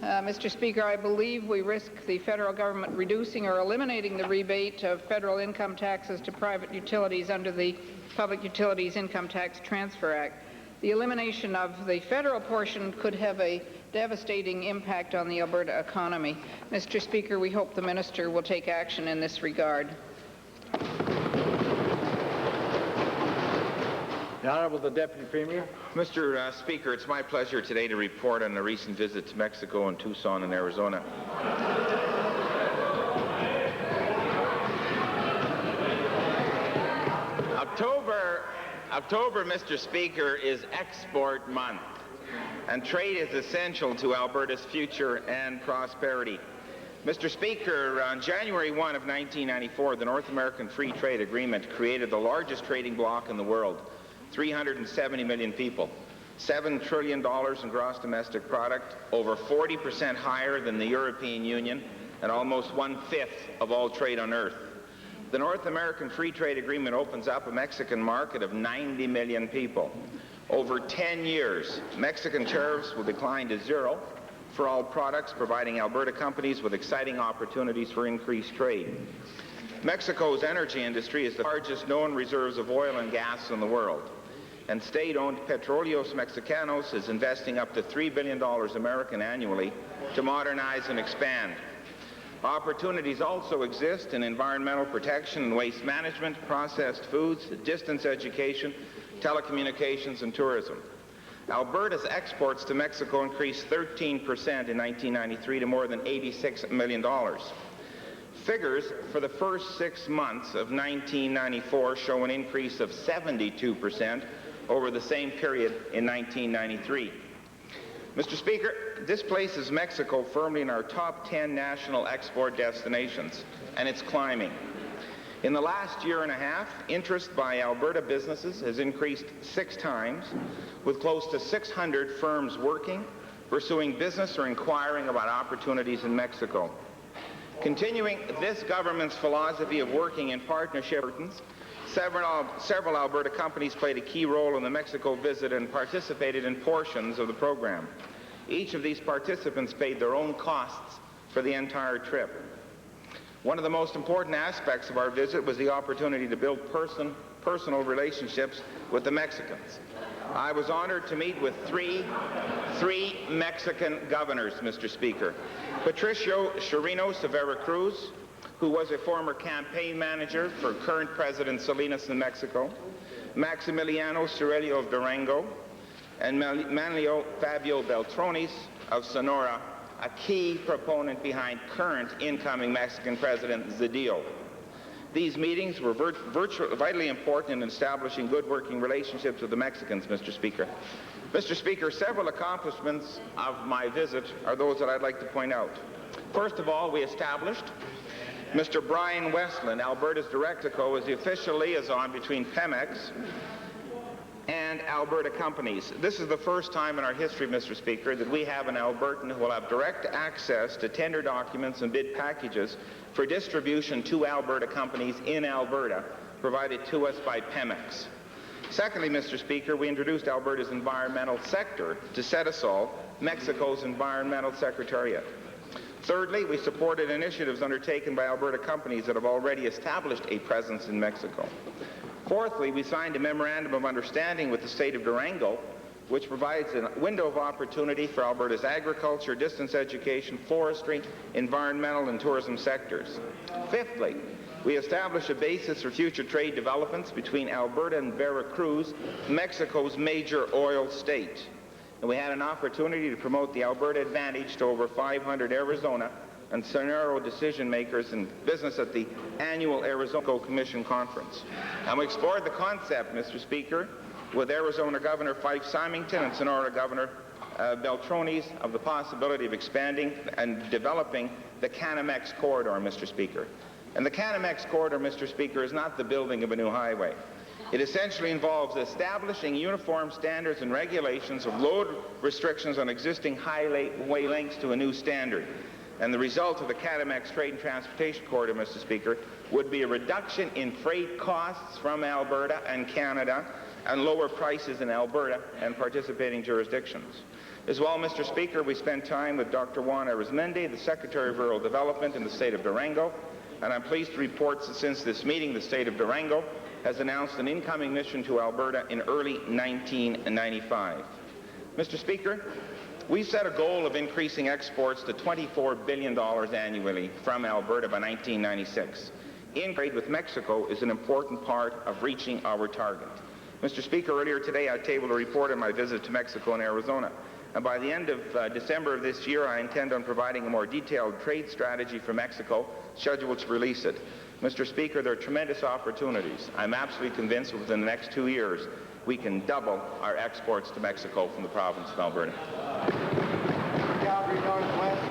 Mr. Speaker, I believe we risk the federal government reducing or eliminating the rebate of federal income taxes to private utilities under the Public Utilities Income Tax Transfer Act. The elimination of the federal portion could have a devastating impact on the Alberta economy. Mr. Speaker, we hope the minister will take action in this regard. The Honourable the Deputy Premier. Mr. Speaker, it's my pleasure today to report on a recent visit to Mexico and Tucson in Arizona. October, Mr. Speaker, is Export Month, and trade is essential to Alberta's future and prosperity. Mr. Speaker, on January 1 of 1994, the North American Free Trade Agreement created the largest trading bloc in the world, 370 million people, $7 trillion in gross domestic product, over 40% higher than the European Union, and almost 1/5 of all trade on Earth. The North American Free Trade Agreement opens up a Mexican market of 90 million people. Over 10 years, Mexican tariffs will decline to zero for all products, providing Alberta companies with exciting opportunities for increased trade. Mexico's energy industry is the largest known reserves of oil and gas in the world, and state-owned Petróleos Mexicanos is investing up to $3 billion American annually to modernize and expand. Opportunities also exist in environmental protection and waste management, processed foods, distance education, telecommunications, and tourism. Alberta's exports to Mexico increased 13% in 1993 to more than $86 million. Figures for the first 6 months of 1994 show an increase of 72% over the same period in 1993. Mr. Speaker, this places Mexico firmly in our top 10 national export destinations, and it's climbing. In the last year and a half, interest by Alberta businesses has increased 6 times, with close to 600 firms working, pursuing business, or inquiring about opportunities in Mexico. Continuing this government's philosophy of working in partnership, several Alberta companies played a key role in the Mexico visit and participated in portions of the program. Each of these participants paid their own costs for the entire trip. One of the most important aspects of our visit was the opportunity to build personal relationships with the Mexicans. I was honored to meet with three Mexican governors, Mr. Speaker. Patricio Chirinos of Veracruz, who was a former campaign manager for current President Salinas in Mexico, Maximiliano Cerello of Durango, and Manlio Fabio Beltrones of Sonora, a key proponent behind current incoming Mexican President Zedillo. These meetings were vitally important in establishing good working relationships with the Mexicans, Mr. Speaker. Mr. Speaker, several accomplishments of my visit are those that I'd like to point out. First of all, we established Mr. Brian Westland, Alberta's Directico, as the official liaison between Pemex and Alberta companies. This is the first time in our history, Mr. Speaker, that we have an Albertan who will have direct access to tender documents and bid packages for distribution to Alberta companies in Alberta, provided to us by Pemex. Secondly, Mr. Speaker, we introduced Alberta's environmental sector to CEDESOL, Mexico's environmental secretariat. Thirdly, we supported initiatives undertaken by Alberta companies that have already established a presence in Mexico. Fourthly, we signed a memorandum of understanding with the state of Durango, which provides a window of opportunity for Alberta's agriculture, distance education, forestry, environmental and tourism sectors. Fifthly, we established a basis for future trade developments between Alberta and Veracruz, Mexico's major oil state. And we had an opportunity to promote the Alberta Advantage to over 500 Arizona and Sonora decision makers in business at the annual Arizona Commission Conference. And we explored the concept, Mr. Speaker, with Arizona Governor Fife Symington and Sonora Governor Beltrones of the possibility of expanding and developing the Canamex Corridor, Mr. Speaker. And the Canamex Corridor, Mr. Speaker, is not the building of a new highway. It essentially involves establishing uniform standards and regulations of load restrictions on existing highway lengths to a new standard. And the result of the Canamex Trade and Transportation Corridor, Mr. Speaker, would be a reduction in freight costs from Alberta and Canada and lower prices in Alberta and participating jurisdictions. As well, Mr. Speaker, we spent time with Dr. Juan Arizmendi, the Secretary of Rural Development in the state of Durango, and I'm pleased to report that since this meeting, the state of Durango has announced an incoming mission to Alberta in early 1995. Mr. Speaker, we set a goal of increasing exports to $24 billion annually from Alberta by 1996. In trade with Mexico is an important part of reaching our target. Mr. Speaker, earlier today I tabled a report on my visit to Mexico and Arizona. And by the end of December of this year, I intend on providing a more detailed trade strategy for Mexico, scheduled to release it. Mr. Speaker, there are tremendous opportunities. I'm absolutely convinced that within the next 2 years, we can double our exports to Mexico from the province of Alberta. Calgary Northwest.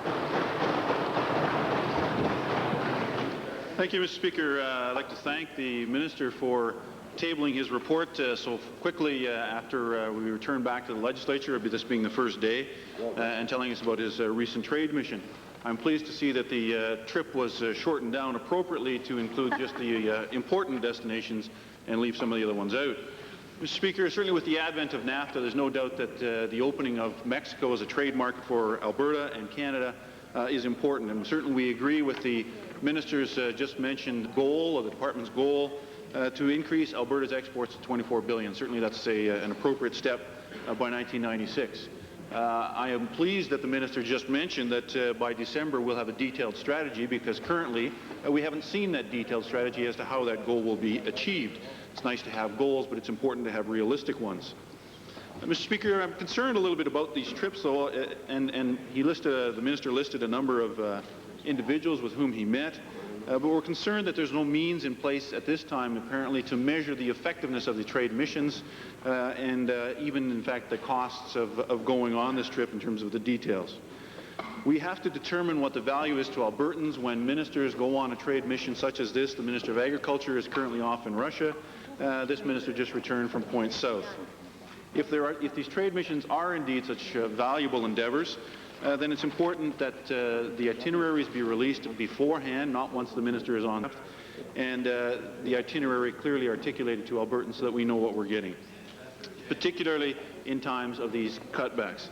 Thank you, Mr. Speaker. I'd like to thank the Minister for tabling his report so quickly after we returned back to the legislature, this being the first day, and telling us about his recent trade mission. I'm pleased to see that the trip was shortened down appropriately to include just the important destinations and leave some of the other ones out. Mr. Speaker, certainly with the advent of NAFTA, there's no doubt that the opening of Mexico as a trade market for Alberta and Canada is important. And certainly we agree with the Minister's just mentioned goal, or the Department's goal, to increase Alberta's exports to $24 billion. Certainly that's an appropriate step by 1996. I am pleased that the Minister just mentioned that by December we'll have a detailed strategy, because currently we haven't seen that detailed strategy as to how that goal will be achieved. It's nice to have goals, but it's important to have realistic ones. Mr. Speaker, I'm concerned a little bit about these trips, though, and the Minister listed a number of individuals with whom he met. But we're concerned that there's no means in place at this time, apparently, to measure the effectiveness of the trade missions and even, in fact, the costs of going on this trip in terms of the details. We have to determine what the value is to Albertans when ministers go on a trade mission such as this. The Minister of Agriculture is currently off in Russia. This minister just returned from Point South. If these trade missions are indeed such valuable endeavors, then it's important that the itineraries be released beforehand, not once the minister is on, and the itinerary clearly articulated to Albertans so that we know what we're getting, particularly in times of these cutbacks.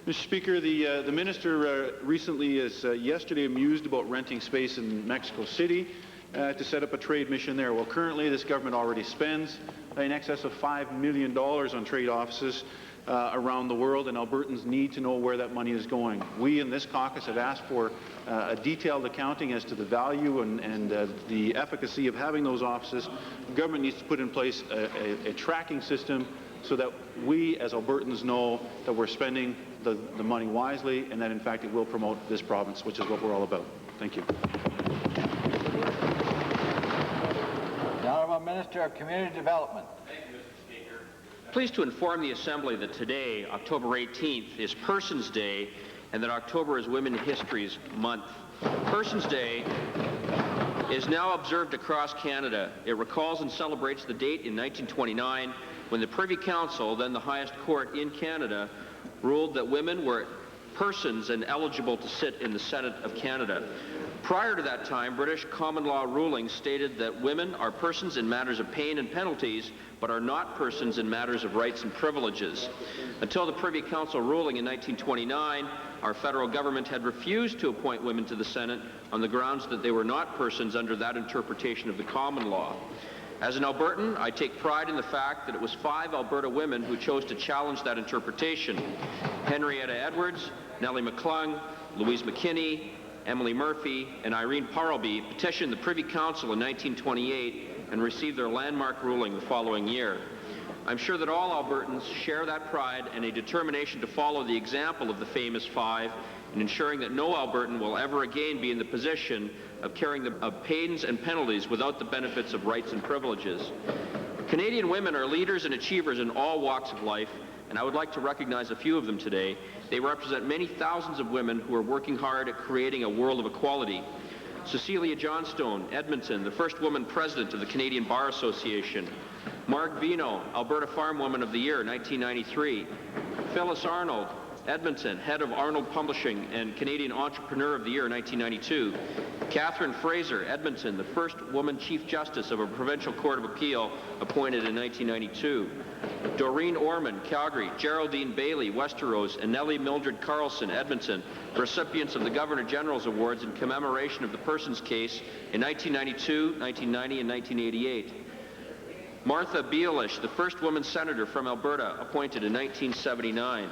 Mr. Speaker, the minister recently yesterday mused about renting space in Mexico City to set up a trade mission there. Well, currently this government already spends in excess of $5 million on trade offices around the world, and Albertans need to know where that money is going. We in this caucus have asked for a detailed accounting as to the value and the efficacy of having those offices. The government needs to put in place a tracking system so that we as Albertans know that we're spending the money wisely and that in fact it will promote this province, which is what we're all about. Thank you. Honourable Minister of Community Development. Pleased to inform the Assembly that today, October 18th, is Persons Day and that October is Women History Month. Persons Day is now observed across Canada. It recalls and celebrates the date in 1929 when the Privy Council, then the highest court in Canada, ruled that women were persons and eligible to sit in the Senate of Canada. Prior to that time, British common law rulings stated that women are persons in matters of pain and penalties, but are not persons in matters of rights and privileges. Until the Privy Council ruling in 1929, our federal government had refused to appoint women to the Senate on the grounds that they were not persons under that interpretation of the common law. As an Albertan, I take pride in the fact that it was 5 Alberta women who chose to challenge that interpretation. Henrietta Edwards, Nellie McClung, Louise McKinney, Emily Murphy, and Irene Parlby petitioned the Privy Council in 1928 and received their landmark ruling the following year. I'm sure that all Albertans share that pride and a determination to follow the example of the famous 5 in ensuring that no Albertan will ever again be in the position of carrying the pains and penalties without the benefits of rights and privileges. Canadian women are leaders and achievers in all walks of life, and I would like to recognize a few of them today. They represent many thousands of women who are working hard at creating a world of equality. Cecilia Johnstone, Edmonton, the first woman president of the Canadian Bar Association. Marg Vino, Alberta Farm Woman of the Year, 1993. Phyllis Arnold, Edmonton, head of Arnold Publishing and Canadian Entrepreneur of the Year, 1992. Catherine Fraser, Edmonton, the first woman Chief Justice of a Provincial Court of Appeal, appointed in 1992. Doreen Orman, Calgary, Geraldine Bailey, Westeros, and Nellie Mildred Carlson, Edmonton, recipients of the Governor-General's Awards in commemoration of the Persons case in 1992, 1990, and 1988. Martha Bielish, the first woman senator from Alberta, appointed in 1979.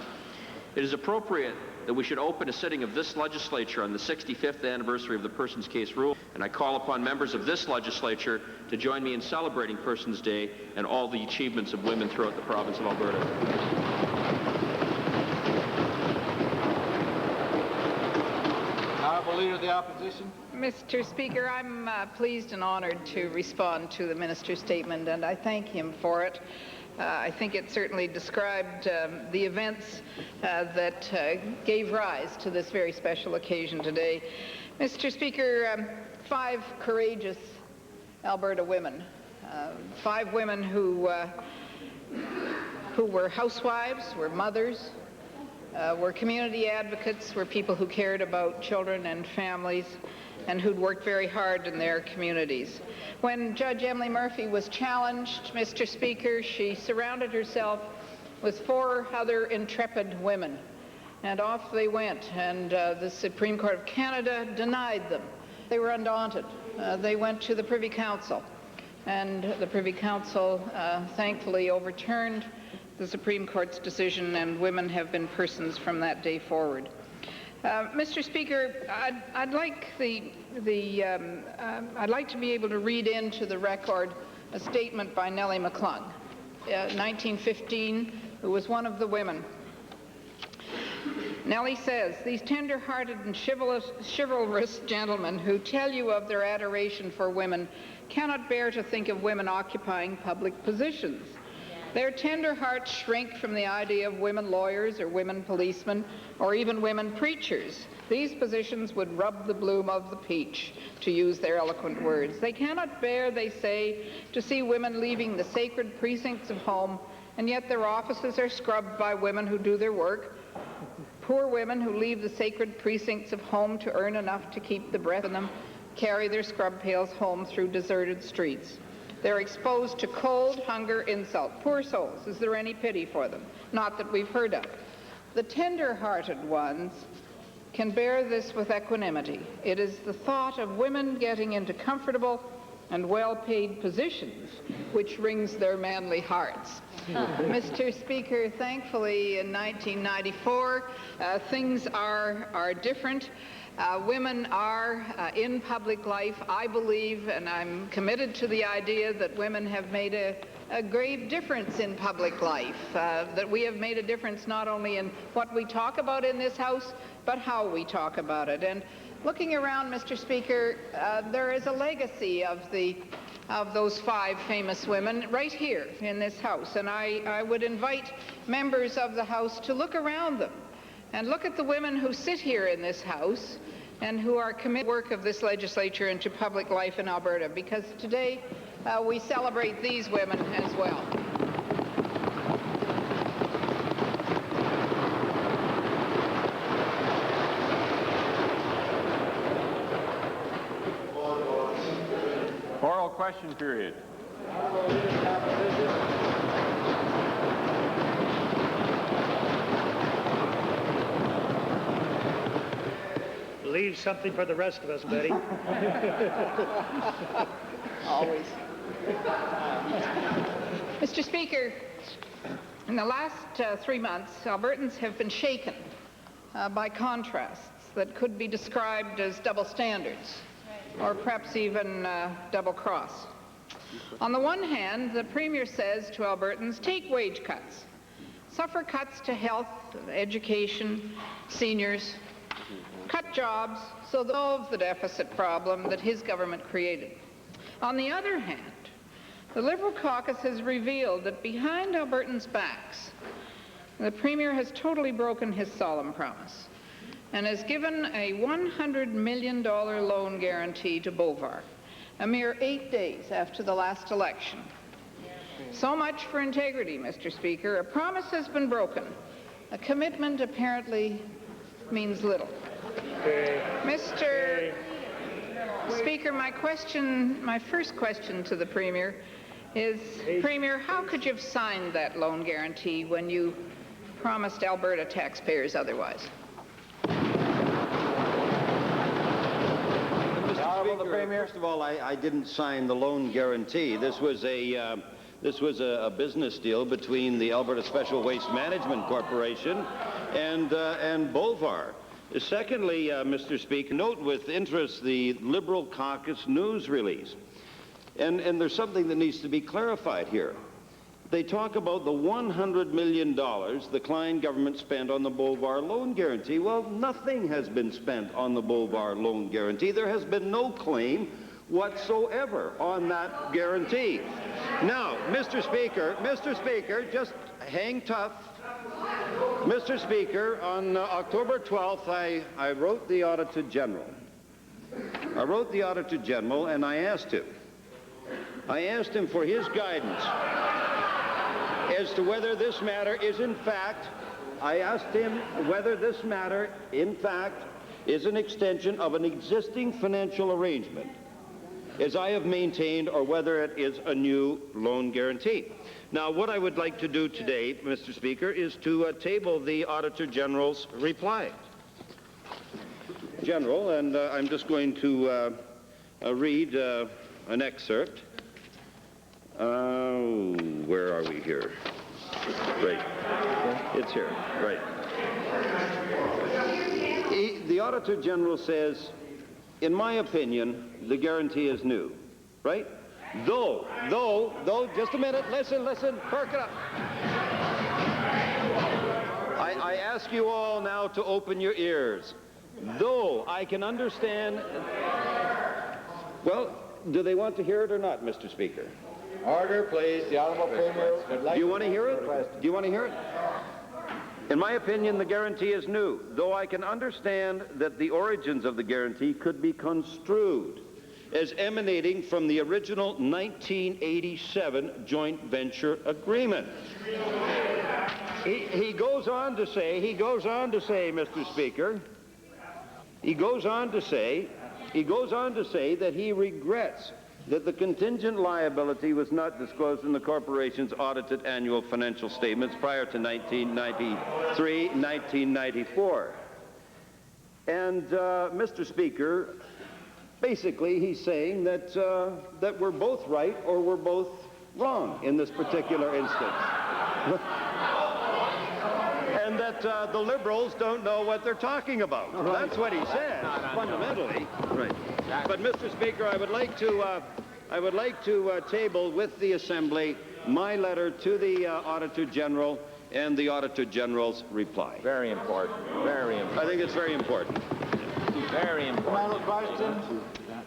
It is appropriate that we should open a sitting of this legislature on the 65th anniversary of the Persons Case rule, and I call upon members of this legislature to join me in celebrating Persons Day and all the achievements of women throughout the province of Alberta. Honourable Leader of the Opposition. Mr. Speaker, I'm pleased and honored to respond to the minister's statement, and I thank him for it. I think it certainly described the events that gave rise to this very special occasion today. Mr. Speaker, 5 courageous Alberta women, 5 women who were housewives, were mothers, were community advocates, were people who cared about children and families, and who'd worked very hard in their communities. When Judge Emily Murphy was challenged, Mr. Speaker, she surrounded herself with 4 other intrepid women, and off they went, and the Supreme Court of Canada denied them. They were undaunted. They went to the Privy Council, and the Privy Council thankfully overturned the Supreme Court's decision, and women have been persons from that day forward. Mr. Speaker, I'd like to be able to read into the record a statement by Nellie McClung, 1915, who was one of the women. Nellie says, "These tender-hearted and chivalrous gentlemen who tell you of their adoration for women cannot bear to think of women occupying public positions. Their tender hearts shrink from the idea of women lawyers or women policemen or even women preachers. These positions would rub the bloom of the peach, to use their eloquent words. They cannot bear, they say, to see women leaving the sacred precincts of home, and yet their offices are scrubbed by women who do their work. Poor women who leave the sacred precincts of home to earn enough to keep the breath in them carry their scrub pails home through deserted streets. They're exposed to cold, hunger, insult. Poor souls, is there any pity for them? Not that we've heard of. The tender-hearted ones can bear this with equanimity. It is the thought of women getting into comfortable and well-paid positions which wrings their manly hearts." Mr. Speaker, thankfully in 1994, things are different. Women are in public life. I believe, and I'm committed to the idea, that women have made a grave difference in public life, that we have made a difference not only in what we talk about in this House, but how we talk about it. And looking around, Mr. Speaker, there is a legacy of the of those 5 famous women right here in this House. And I would invite members of the House to look around them and look at the women who sit here in this House and who are committed to the work of this legislature and to public life in Alberta, because today we celebrate these women as well. Oral question period. Leave something for the rest of us, Betty. Always. Mr. Speaker, in the last 3 months, Albertans have been shaken by contrasts that could be described as double standards, or perhaps even double cross. On the one hand, the Premier says to Albertans, take wage cuts, suffer cuts to health, education, seniors, cut jobs, so that solve the deficit problem that his government created. On the other hand, the Liberal caucus has revealed that behind Albertans' backs, the Premier has totally broken his solemn promise and has given a $100 million loan guarantee to Bovar, a mere 8 days after the last election. So much for integrity, Mr. Speaker. A promise has been broken. A commitment apparently means little. Mr. Speaker, my first question to the Premier is, Premier, how could you have signed that loan guarantee when you promised Alberta taxpayers otherwise? Mr. Speaker, first of all, I didn't sign the loan guarantee. This was a business deal between the Alberta Special Waste Management Corporation and Bovar. Secondly, Mr. Speaker, note with interest the Liberal caucus news release. And there's something that needs to be clarified here. They talk about the $100 million the Klein government spent on the Bovar loan guarantee. Well, nothing has been spent on the Bovar loan guarantee. There has been no claim whatsoever on that guarantee. Now, Mr. Speaker, just hang tough. Mr. Speaker, on October 12th, I wrote the Auditor General. And I asked him for his guidance as to whether this matter is in fact, is an extension of an existing financial arrangement, as I have maintained, or whether it is a new loan guarantee. Now, what I would like to do today, Mr. Speaker, is to table the Auditor General's reply. And I'm just going to read an excerpt. Where are we here? Right. It's here. Right. The Auditor General says, in my opinion, the guarantee is new. Right? Though, just a minute, listen, perk it up. I ask you all now to open your ears. Though I can understand, well, do they want to hear it or not, Mr. Speaker? Order, please. The Honourable Premier would like Do you want to hear it? Do you want to hear it? In my opinion, the guarantee is new, though I can understand that the origins of the guarantee could be construed as emanating from the original 1987 joint venture agreement. He goes on to say, Mr. Speaker, he goes on to say that he regrets that the contingent liability was not disclosed in the corporation's audited annual financial statements prior to 1993, 1994. And, Mr. Speaker, basically he's saying that, that we're both right or we're both wrong in this particular instance. And that the Liberals don't know what they're talking about. Right. That's what he says, fundamentally. Right. But, Mr. Speaker, I would like to table with the Assembly my letter to the Auditor General and the Auditor General's reply. Very important. Very important. I think it's very important. Very important. Questions?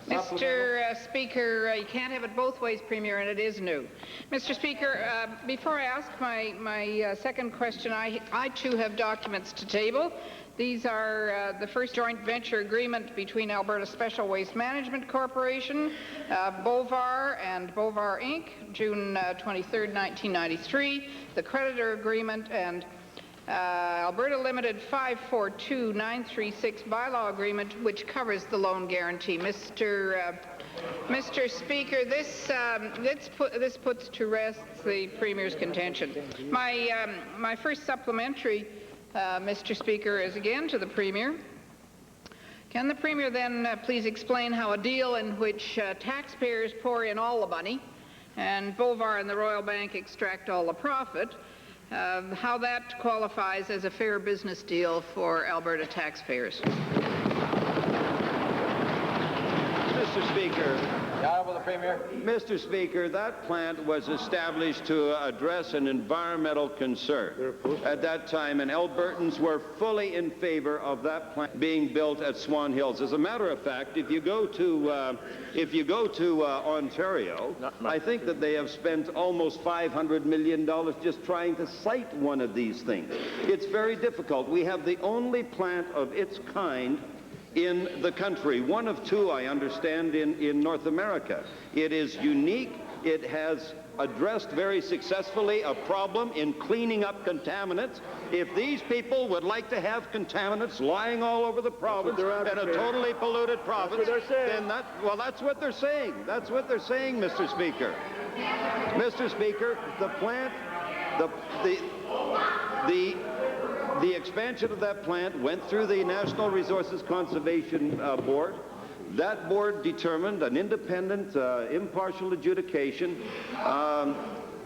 Mr. Speaker, you can't have it both ways, Premier, and it is new. Mr. Speaker, before I ask my second question, I too have documents to table. These are the first joint venture agreement between Alberta Special Waste Management Corporation, Bovar and Bovar Inc., June 23, 1993, the creditor agreement, and Alberta Limited 542936 bylaw agreement, which covers the loan guarantee. Mr. Speaker, this puts to rest the Premier's contention. My first supplementary, Mr. Speaker, is again to the Premier. Can the Premier then please explain how a deal in which taxpayers pour in all the money and Bovar and the Royal Bank extract all the profit, how that qualifies as a fair business deal for Alberta taxpayers? Mr. Speaker. The Honourable the Premier. Mr. Speaker, that plant was established to address an environmental concern at that time, and Albertans were fully in favor of that plant being built at Swan Hills. As a matter of fact, if you go to Ontario, I think that they have spent almost $500 million just trying to site one of these things. It's very difficult. We have the only plant of its kind in the country, one of two, I understand, in North America. It is unique. It has addressed very successfully a problem in cleaning up contaminants. If these people would like to have contaminants lying all over the province and a totally polluted province, then that's what they're saying. That's what they're saying, Mr. Speaker. Mr. Speaker, the plant, the expansion of that plant went through the National Resources Conservation Board. That board determined an independent, impartial adjudication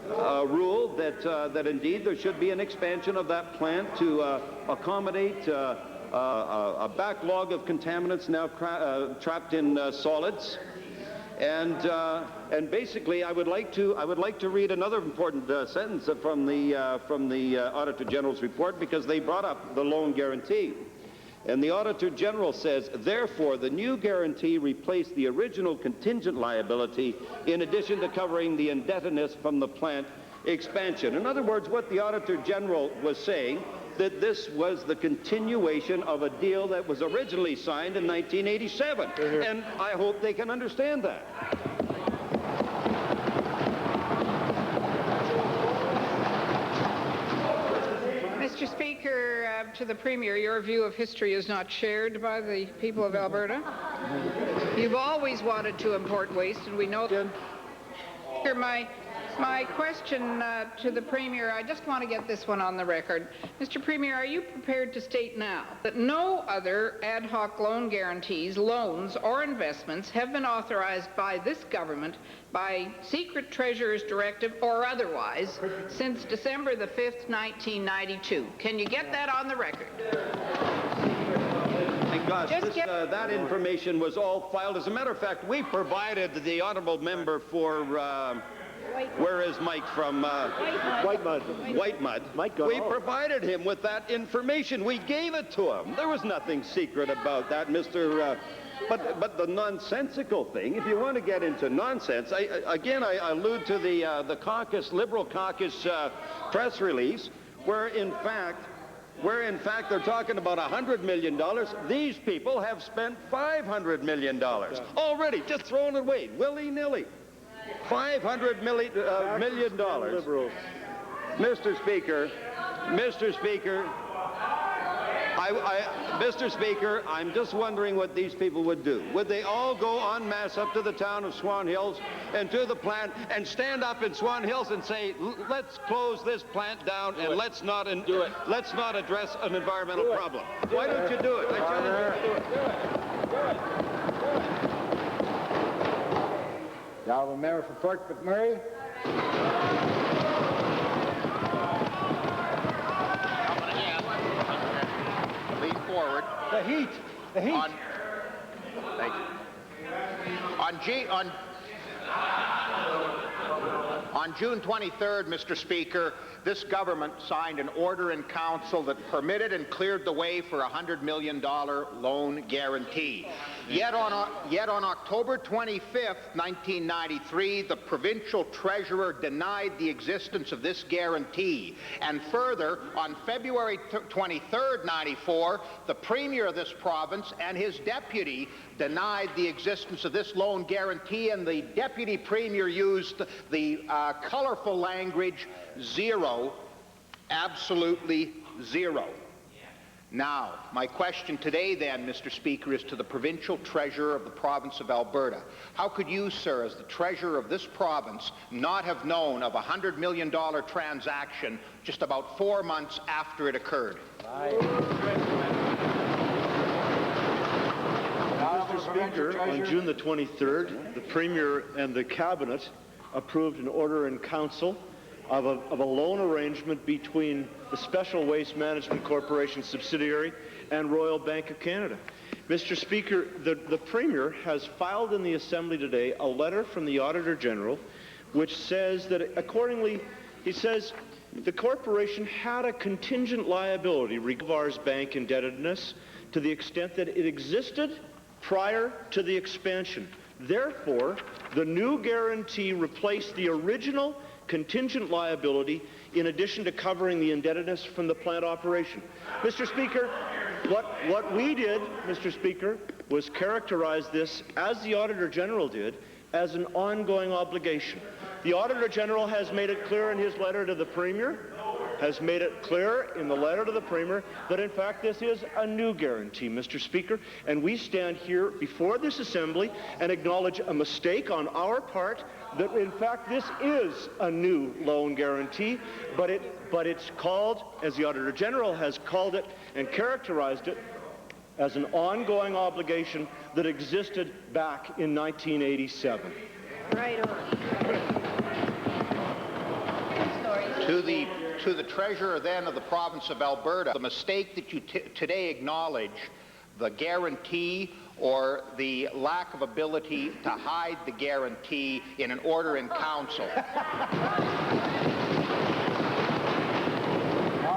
rule that indeed there should be an expansion of that plant to accommodate a backlog of contaminants now trapped in solids. And basically, I would like to read another important sentence from the Auditor General's report, because they brought up the loan guarantee. And the Auditor General says, therefore, the new guarantee replaced the original contingent liability in addition to covering the indebtedness from the plant expansion. In other words, what the Auditor General was saying, that this was the continuation of a deal that was originally signed in 1987. And I hope they can understand that. Mr. Speaker, to the Premier, your view of history is not shared by the people of Alberta. You've always wanted to import waste, and we know that. My question to the Premier, I just want to get this one on the record. Mr. Premier, are you prepared to state now that no other ad hoc loan guarantees, loans, or investments have been authorized by this government by secret treasurer's directive or otherwise since December the 5th, 1992? Can you get that on the record? Gosh, that information was all filed. As a matter of fact, we provided the honourable member for... where is Mike from? Whitemud. We provided him with that information. We gave it to him. There was nothing secret about that, Mr. But the nonsensical thing, if you want to get into nonsense, I allude to the caucus, Liberal caucus press release, where in fact they're talking about $100 million. These people have spent $500 million already, just thrown it away, willy-nilly. $500 million. Mr. Speaker, Mr. Speaker, I'm just wondering what these people would do. Would they all go en masse up to the town of Swan Hills and to the plant and stand up in Swan Hills and say, let's close this plant down and let's not address an environmental problem? Why don't you do it? I challenge you to do it. The Honourable Member for Fort McMurray. Lean forward. The heat. Thank you. On June 23rd, Mr. Speaker, this government signed an order in council that permitted and cleared the way for a $100 million loan guarantee. Yet on October 25th, 1993, the provincial treasurer denied the existence of this guarantee. And further, on February 23rd, 94, the premier of this province and his deputy denied the existence of this loan guarantee, and the deputy premier used the colorful language zero, absolutely zero. Now, my question today then, Mr. Speaker, is to the provincial treasurer of the province of Alberta. How could you, sir, as the treasurer of this province, not have known of a $100 million transaction just about 4 months after it occurred? Mr. Speaker, on June the 23rd, the Premier and the Cabinet approved an order in Council of a loan arrangement between the Special Waste Management Corporation subsidiary and Royal Bank of Canada. Mr. Speaker, the Premier has filed in the Assembly today a letter from the Auditor General which says that accordingly, he says, the corporation had a contingent liability regarding bank indebtedness to the extent that it existed prior to the expansion. Therefore, the new guarantee replaced the original contingent liability in addition to covering the indebtedness from the plant operation. Mr. Speaker, what we did, Mr. Speaker, was characterize this, as the Auditor General did, as an ongoing obligation. The Auditor General has made it clear in his letter to the Premier, has made it clear in the letter to the Premier that in fact this is a new guarantee, Mr. Speaker, and we stand here before this Assembly and acknowledge a mistake on our part that in fact this is a new loan guarantee, but it's called, as the Auditor General has called it and characterized it, as an ongoing obligation that existed back in 1987. Right. To the treasurer then of the province of Alberta, the mistake that you today acknowledge, the guarantee or the lack of ability to hide the guarantee in an order in council.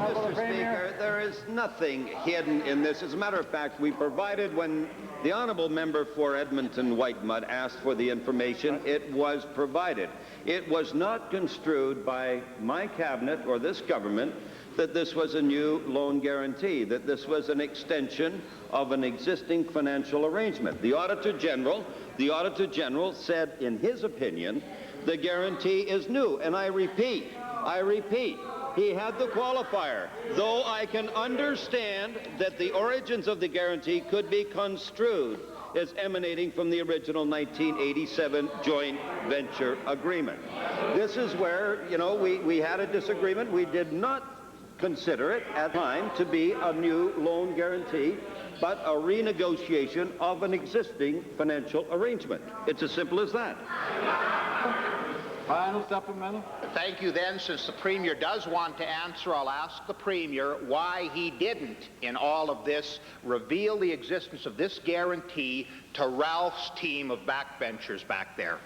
Mr. Speaker, there is nothing hidden in this. As a matter of fact, we provided, when the honourable member for Edmonton-Whitemud asked for the information, it was provided. It was not construed by my cabinet or this government that this was a new loan guarantee, that this was an extension of an existing financial arrangement. The Auditor General said, in his opinion, the guarantee is new. And I repeat, he had the qualifier, though I can understand that the origins of the guarantee could be construed as emanating from the original 1987 joint venture agreement. This is where, you know, we had a disagreement. We did not consider it at the time to be a new loan guarantee, but a renegotiation of an existing financial arrangement. It's as simple as that. Final supplemental. Thank you then. Since the Premier does want to answer, I'll ask the Premier why he didn't, in all of this, reveal the existence of this guarantee to Ralph's team of backbenchers back there.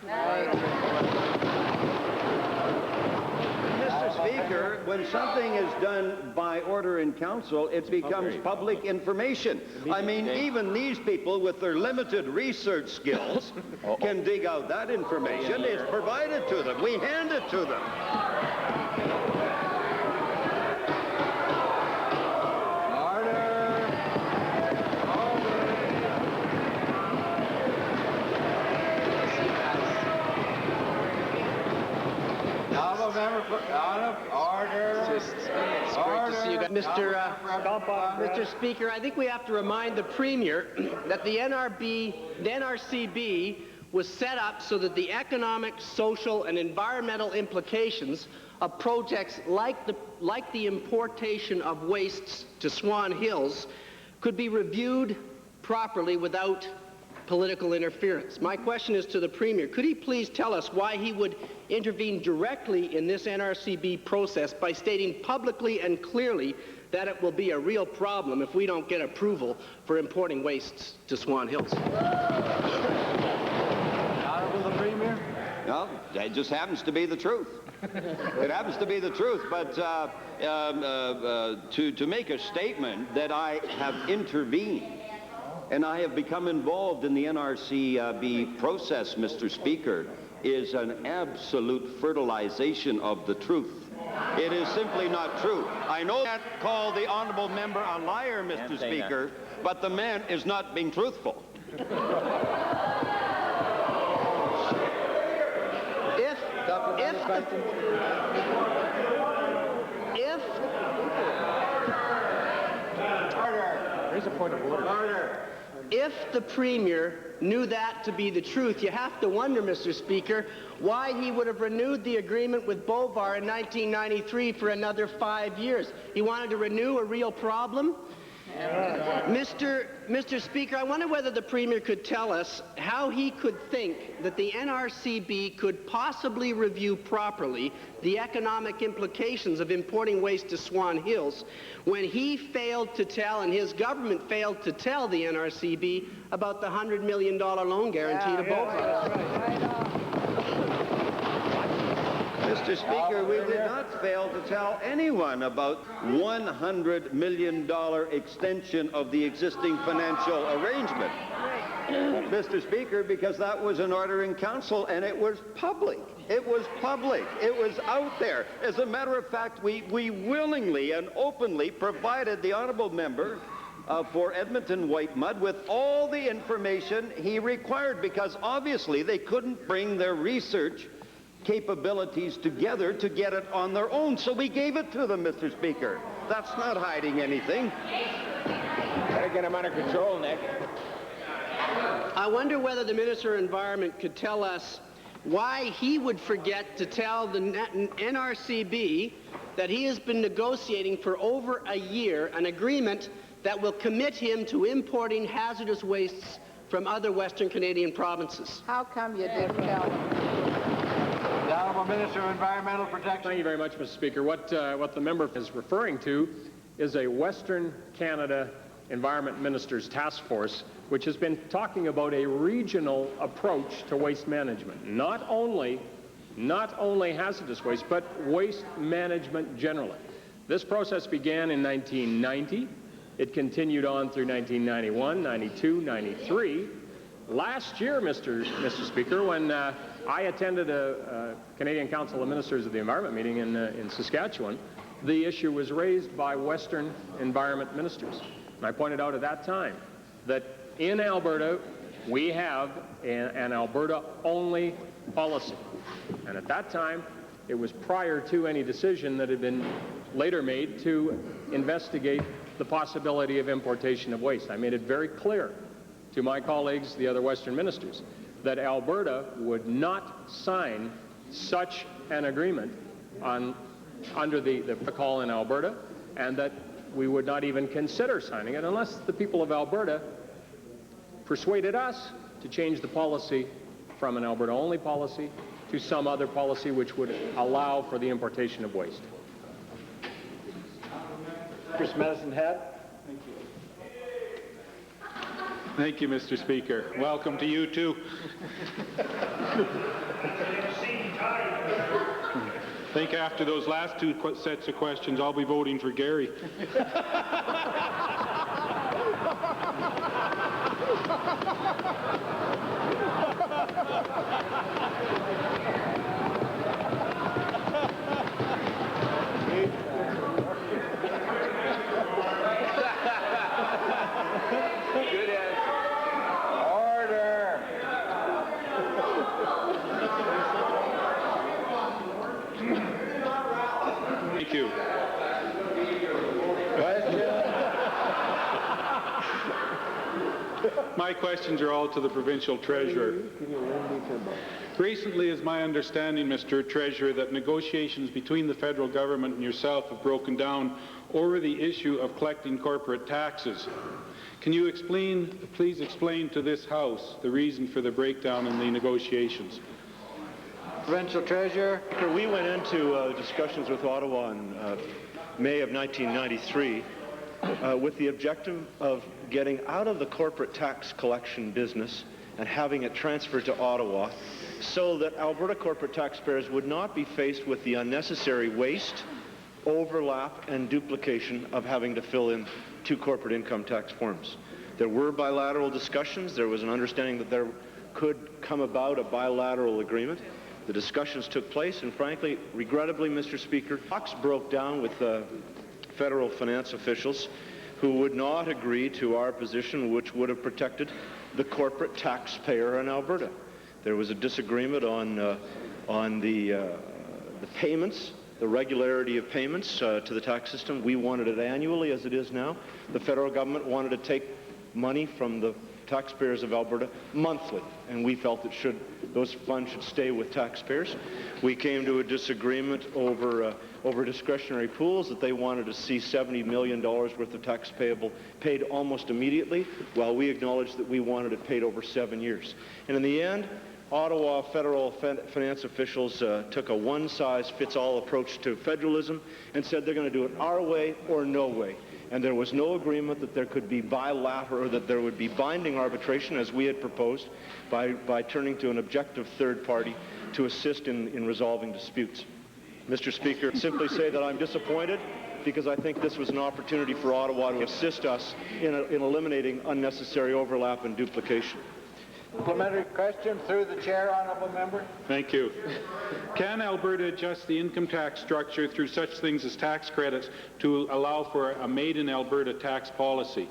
Mr. Speaker, when something is done by order in council, it becomes public information. I mean, even these people with their limited research skills can dig out that information. It's provided to them. We hand it to them. Mr. Speaker, I think we have to remind the Premier that the NRCB was set up so that the economic, social, and environmental implications of projects like the importation of wastes to Swan Hills could be reviewed properly without political interference. My question is to the Premier. Could he please tell us why he would intervene directly in this NRCB process by stating publicly and clearly that it will be a real problem if we don't get approval for importing wastes to Swan Hills? I Well, it just happens to be the truth. It happens to be the truth, but to make a statement that I have intervened and I have become involved in the NRCB process, Mr. Speaker, is an absolute fertilization of the truth. It is simply not true. I know that call the honourable member a liar, Mr. Speaker, but the man is not being truthful. There's a point of order. If the Premier knew that to be the truth, you have to wonder, Mr. Speaker, why he would have renewed the agreement with Bovar in 1993 for another 5 years. He wanted to renew a real problem? Mr. Speaker, I wonder whether the Premier could tell us how he could think that the NRCB could possibly review properly the economic implications of importing waste to Swan Hills when he failed to tell, and his government failed to tell the NRCB about the $100 million loan guarantee to Bovar. Mr. Speaker, we did not fail to tell anyone about $100 million extension of the existing financial arrangement. Mr. Speaker, because that was an order in council and it was public. It was public. It was out there. As a matter of fact, we willingly and openly provided the honourable member for Edmonton White Mud with all the information he required, because obviously they couldn't bring their research capabilities together to get it on their own. So we gave it to them, Mr. Speaker. That's not hiding anything. Gotta get him under control, Nick. I wonder whether the Minister of Environment could tell us why he would forget to tell the NRCB that he has been negotiating for over a year an agreement that will commit him to importing hazardous wastes from other Western Canadian provinces. How come you didn't tell them? The Honourable Minister of Environmental Protection. Thank you very much, Mr. Speaker. What the member is referring to is a Western Canada Environment Ministers Task Force, which has been talking about a regional approach to waste management. Not only hazardous waste, but waste management generally. This process began in 1990. It continued on through 1991, 92, 93. Last year, Mr. Speaker, when I attended a Canadian Council of Ministers of the Environment meeting in Saskatchewan, the issue was raised by Western environment ministers. And I pointed out at that time that in Alberta, we have an Alberta-only policy. And at that time, it was prior to any decision that had been later made to investigate the possibility of importation of waste. I made it very clear to my colleagues, the other Western ministers, that Alberta would not sign such an agreement under the protocol in Alberta, and that we would not even consider signing it unless the people of Alberta persuaded us to change the policy from an Alberta-only policy to some other policy which would allow for the importation of waste. Chris Medicine Hat. Thank you, Mr. Speaker. Welcome to you, too. I think after those last two sets of questions, I'll be voting for Gary. Good answer. Order. Thank you. My questions are all to the provincial treasurer. Recently, is my understanding, Mr. Treasurer, that negotiations between the federal government and yourself have broken down over the issue of collecting corporate taxes. Can you please explain to this House the reason for the breakdown in the negotiations? Provincial Treasurer. We went into discussions with Ottawa in May of 1993 with the objective of getting out of the corporate tax collection business and having it transferred to Ottawa so that Alberta corporate taxpayers would not be faced with the unnecessary waste, overlap, and duplication of having to fill in 2 corporate income tax forms. There were bilateral discussions. There was an understanding that there could come about a bilateral agreement. The discussions took place, and frankly, regrettably, Mr. Speaker, talks broke down with federal finance officials who would not agree to our position, which would have protected the corporate taxpayer in Alberta. There was a disagreement on the payments, the regularity of payments to the tax system. We wanted it annually, as it is now. The federal government wanted to take money from the taxpayers of Alberta monthly, and we felt those funds should stay with taxpayers. We came to a disagreement over discretionary pools, that they wanted to see $70 million worth of tax payable paid almost immediately, while we acknowledged that we wanted it paid over 7 years. And in the end, Ottawa federal finance officials took a one-size-fits-all approach to federalism and said they're going to do it our way or no way. And there was no agreement that there could be bilateral, or that there would be binding arbitration, as we had proposed, by turning to an objective third party to assist in resolving disputes. Mr. Speaker, simply say that I'm disappointed, because I think this was an opportunity for Ottawa to assist us in eliminating unnecessary overlap and duplication. Supplementary question through the chair, honourable member. Thank you. Can Alberta adjust the income tax structure through such things as tax credits to allow for a made-in-Alberta tax policy?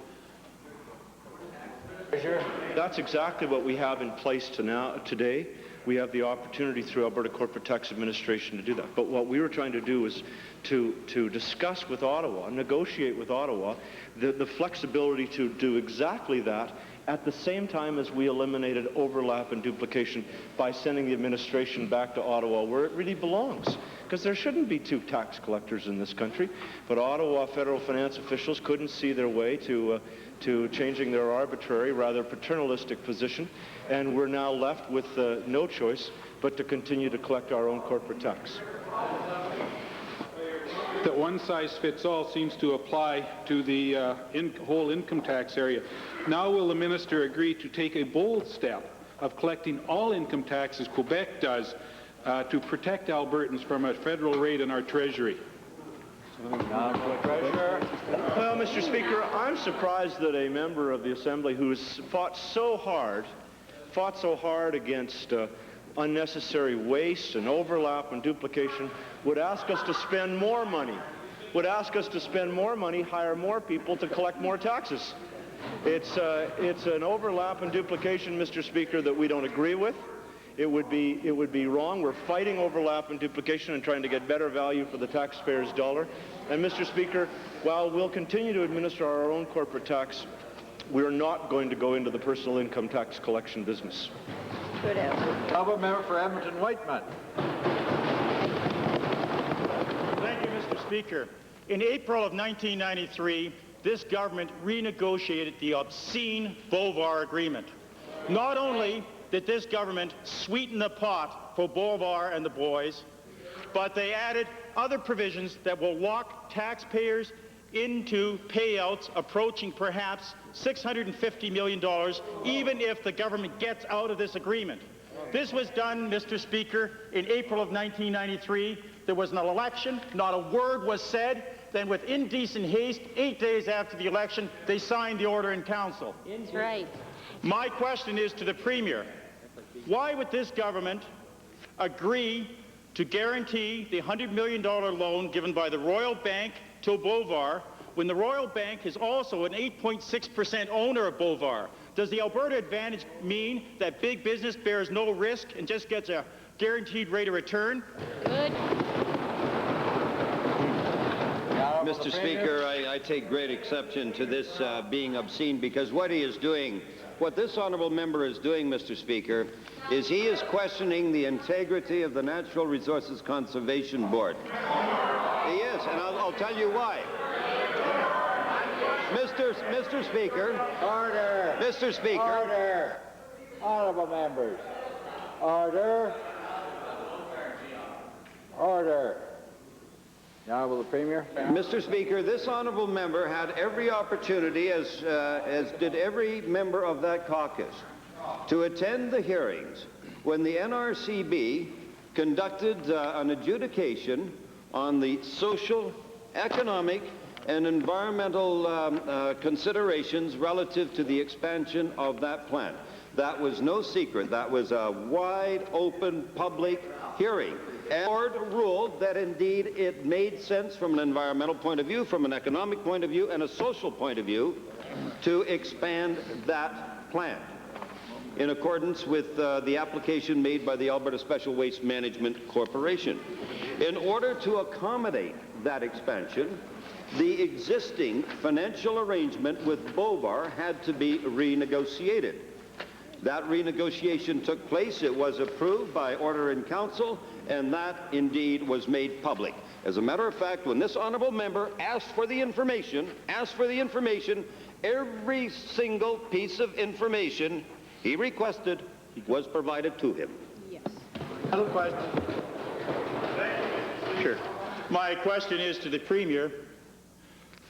That's exactly what we have in place today. We have the opportunity through Alberta Corporate Tax Administration to do that. But what we were trying to do is to discuss with Ottawa, negotiate with Ottawa, the flexibility to do exactly that, at the same time as we eliminated overlap and duplication by sending the administration back to Ottawa, where it really belongs. Because there shouldn't be 2 tax collectors in this country. But Ottawa federal finance officials couldn't see their way to changing their arbitrary, rather paternalistic position, and we're now left with no choice but to continue to collect our own corporate tax. That one-size-fits-all seems to apply to the whole income tax area. Now will the minister agree to take a bold step of collecting all income taxes Quebec does to protect Albertans from a federal raid on our treasury? Well, Mr. Speaker, I'm surprised that a member of the Assembly who's fought so hard against unnecessary waste and overlap and duplication would ask us to spend more money, hire more people to collect more taxes. It's an overlap and duplication, Mr. Speaker, that we don't agree with. It would be wrong. We're fighting overlap and duplication and trying to get better value for the taxpayer's dollar. And Mr. Speaker, while we'll continue to administer our own corporate tax, we're not going to go into the personal income tax collection business. Good answer. Honourable member for Edmonton Whiteman. Thank you, Mr. Speaker. In April of 1993, this government renegotiated the obscene Beauvoir Agreement. Not only did this government sweeten the pot for Beauvoir and the boys, but they added other provisions that will lock taxpayers into payouts approaching perhaps $650 million, even if the government gets out of this agreement. This was done, Mr. Speaker, in April of 1993. There was an election, not a word was said. Then with indecent haste, 8 days after the election, they signed the order in council. That's right. My question is to the Premier. Why would this government agree to guarantee the $100 million loan given by the Royal Bank to Beauvoir when the Royal Bank is also an 8.6% owner of Beauvoir? Does the Alberta Advantage mean that big business bears no risk and just gets a guaranteed rate of return? Good. Mr. Speaker, I take great exception to this being obscene, because what he is doing, what this honourable member is doing, Mr. Speaker, is he is questioning the integrity of the Natural Resources Conservation Board. He is, and I'll tell you why. Mr. Speaker. Order. Mr. Speaker. Order. Honourable members. Order. Order. Now will the Premier? Mr. Speaker, this honourable member had every opportunity, as did every member of that caucus, to attend the hearings when the NRCB conducted an adjudication on the social, economic, and environmental considerations relative to the expansion of that plant. That was no secret. That was a wide open public hearing. And the board ruled that indeed it made sense from an environmental point of view, from an economic point of view, and a social point of view to expand that plant in accordance with the application made by the Alberta Special Waste Management Corporation. In order to accommodate that expansion, the existing financial arrangement with Bovar had to be renegotiated. That renegotiation took place. It was approved by order in council, and that indeed was made public. As a matter of fact, when this honourable member asked for the information, every single piece of information he requested was provided to him. Yes. Another question. Sure. My question is to the Premier.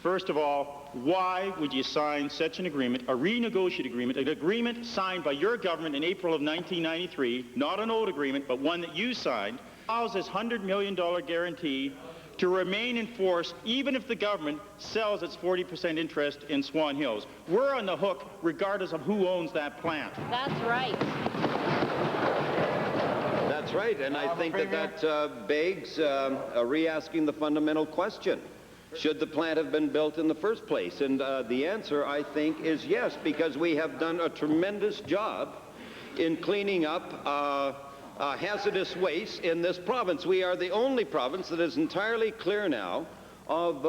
First of all, why would you sign such an agreement, a renegotiated agreement, an agreement signed by your government in April of 1993, not an old agreement, but one that you signed, allows this $100 million guarantee to remain in force even if the government sells its 40% interest in Swan Hills? We're on the hook regardless of who owns that plant. That's right. That's right, and I think that begs re-asking the fundamental question. Should the plant have been built in the first place? And the answer, I think, is yes, because we have done a tremendous job in cleaning up hazardous waste in this province. We are the only province that is entirely clear now of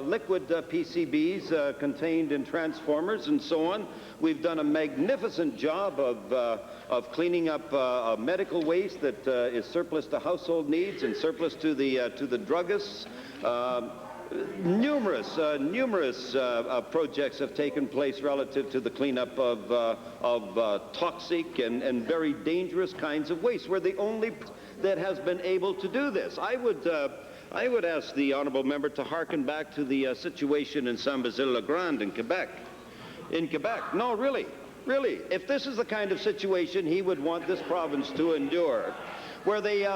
liquid PCBs contained in transformers and so on. We've done a magnificent job of cleaning up medical waste that is surplus to household needs and surplus to the druggists. Numerous projects have taken place relative to the cleanup of toxic and very dangerous kinds of waste. We're the only that has been able to do this. I would ask the honourable member to hearken back to the situation in Saint-Basile-le-Grand in Quebec. No, really, if this is the kind of situation he would want this province to endure, where they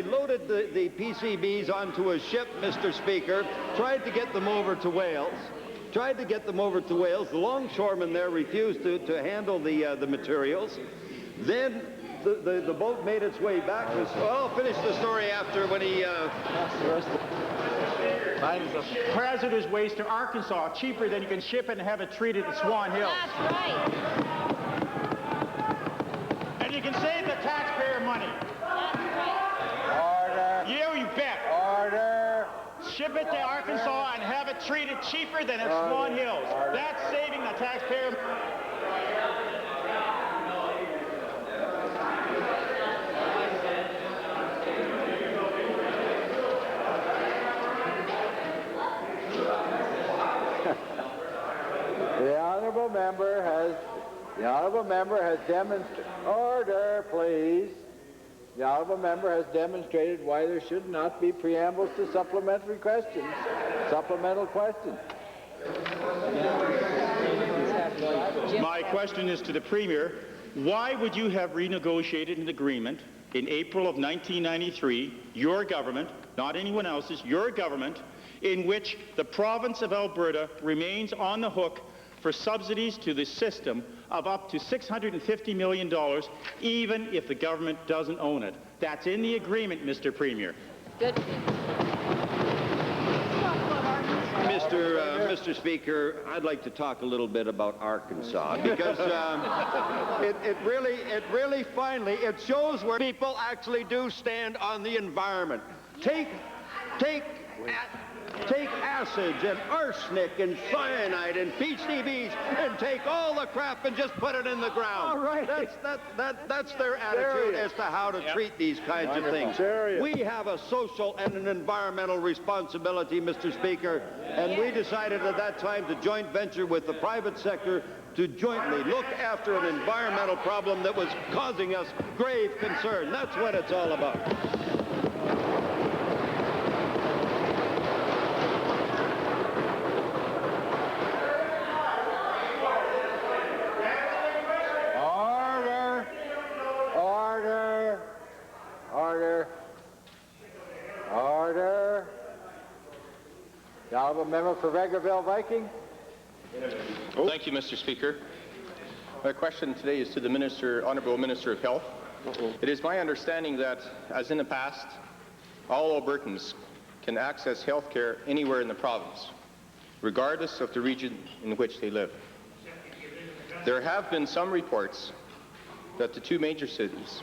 loaded the PCBs onto a ship, Mr. Speaker, tried to get them over to Wales. The longshoremen there refused to handle the materials. Then the boat made its way back. I'll finish the story after when he... Hazardous waste to Arkansas cheaper than you can ship it and have it treated at Swan Hills. That's right. And you can save the taxpayer money. Order. You bet. Order. Ship it to Arkansas and have it treated cheaper than at Swan Hills. That's saving the taxpayer. The honourable member has demonstrated. Order, please. The honourable member has demonstrated why there should not be preambles to supplementary questions. Supplemental questions. My question is to the Premier. Why would you have renegotiated an agreement in April of 1993, your government, not anyone else's, your government, in which the province of Alberta remains on the hook for subsidies to the system of up to $650 million, even if the government doesn't own it? That's in the agreement, Mr. Premier. Good. Mr. Speaker, I'd like to talk a little bit about Arkansas because it really finally it shows where people actually do stand on the environment. Take acids and arsenic and cyanide and PCBs and take all the crap and just put it in the ground. All right. That's their attitude as to how to treat these kinds of things. Serious. We have a social and an environmental responsibility, Mr. Speaker, and we decided at that time to joint venture with the private sector to jointly look after an environmental problem that was causing us grave concern. That's what it's all about. The honourable member for Vegreville Viking. Thank you, Mr. Speaker. My question today is to the Honourable Minister of Health. It is my understanding that, as in the past, all Albertans can access health care anywhere in the province, regardless of the region in which they live. There have been some reports that the two major cities,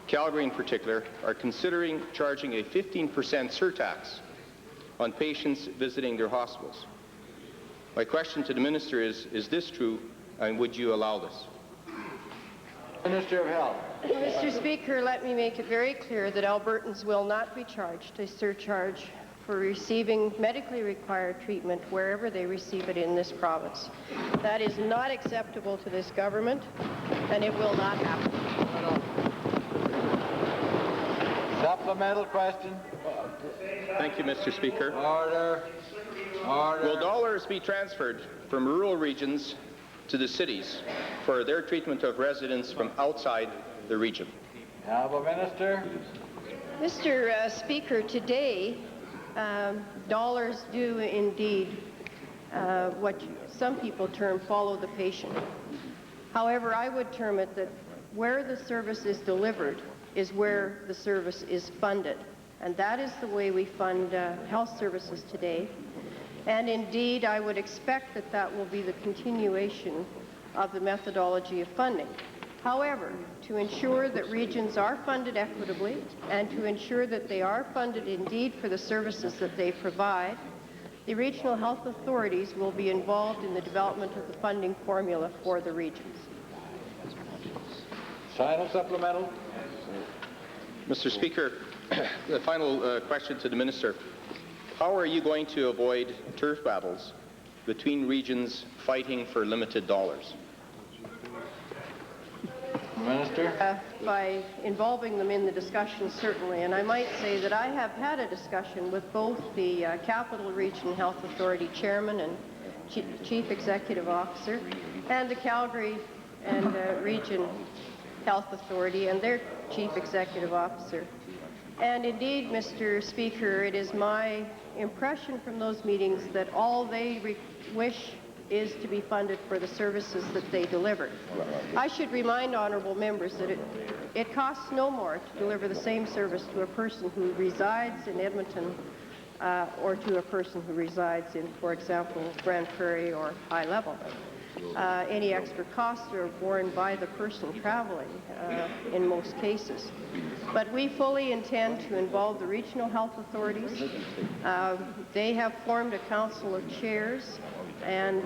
Calgary in particular, are considering charging a 15% surtax on patients visiting their hospitals. My question to the Minister is this true, and would you allow this? Minister of Health. Mr. Speaker, let me make it very clear that Albertans will not be charged a surcharge for receiving medically required treatment wherever they receive it in this province. That is not acceptable to this government, and it will not happen. Supplemental question. Thank you, Mr. Speaker. Order. Order. Will dollars be transferred from rural regions to the cities for their treatment of residents from outside the region? Honourable Minister. Mr. Speaker, today, dollars do indeed what some people term follow the patient. However, I would term it that where the service is delivered is where the service is funded. And that is the way we fund health services today. And indeed, I would expect that that will be the continuation of the methodology of funding. However, to ensure that regions are funded equitably and to ensure that they are funded indeed for the services that they provide, the regional health authorities will be involved in the development of the funding formula for the regions. Final supplemental. Mr. Speaker, the final question to the Minister. How are you going to avoid turf battles between regions fighting for limited dollars? Minister? By involving them in the discussion, certainly. And I might say that I have had a discussion with both the Capital Region Health Authority Chairman and Chief Executive Officer and the Calgary and Region Health Authority and their Chief Executive Officer. And indeed, Mr. Speaker, it is my impression from those meetings that all they wish is to be funded for the services that they deliver. I should remind honourable members that it costs no more to deliver the same service to a person who resides in Edmonton or to a person who resides in, for example, Grand Prairie or High Level. Any extra costs are borne by the person traveling in most cases. But we fully intend to involve the regional health authorities. They have formed a council of chairs, and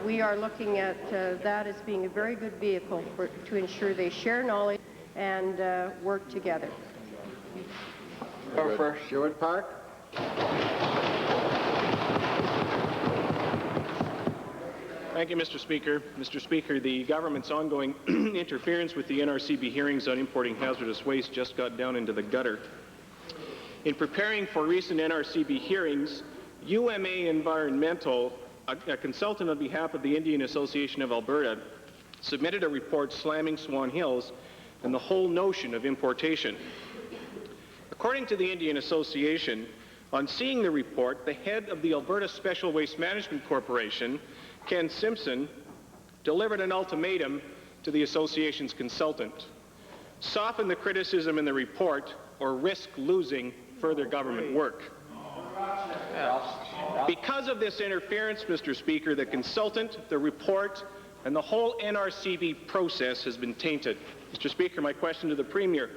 we are looking at that as being a very good vehicle to ensure they share knowledge and work together. For Sherwood Park. Thank you, Mr. Speaker. Mr. Speaker, the government's ongoing interference with the NRCB hearings on importing hazardous waste just got down into the gutter. In preparing for recent NRCB hearings, UMA Environmental, a consultant on behalf of the Indian Association of Alberta, submitted a report slamming Swan Hills and the whole notion of importation. According to the Indian Association, on seeing the report, the head of the Alberta Special Waste Management Corporation, Ken Simpson, delivered an ultimatum to the association's consultant. Soften the criticism in the report or risk losing further government work. Because of this interference, Mr. Speaker, the consultant, the report, and the whole NRCB process has been tainted. Mr. Speaker, my question to the Premier,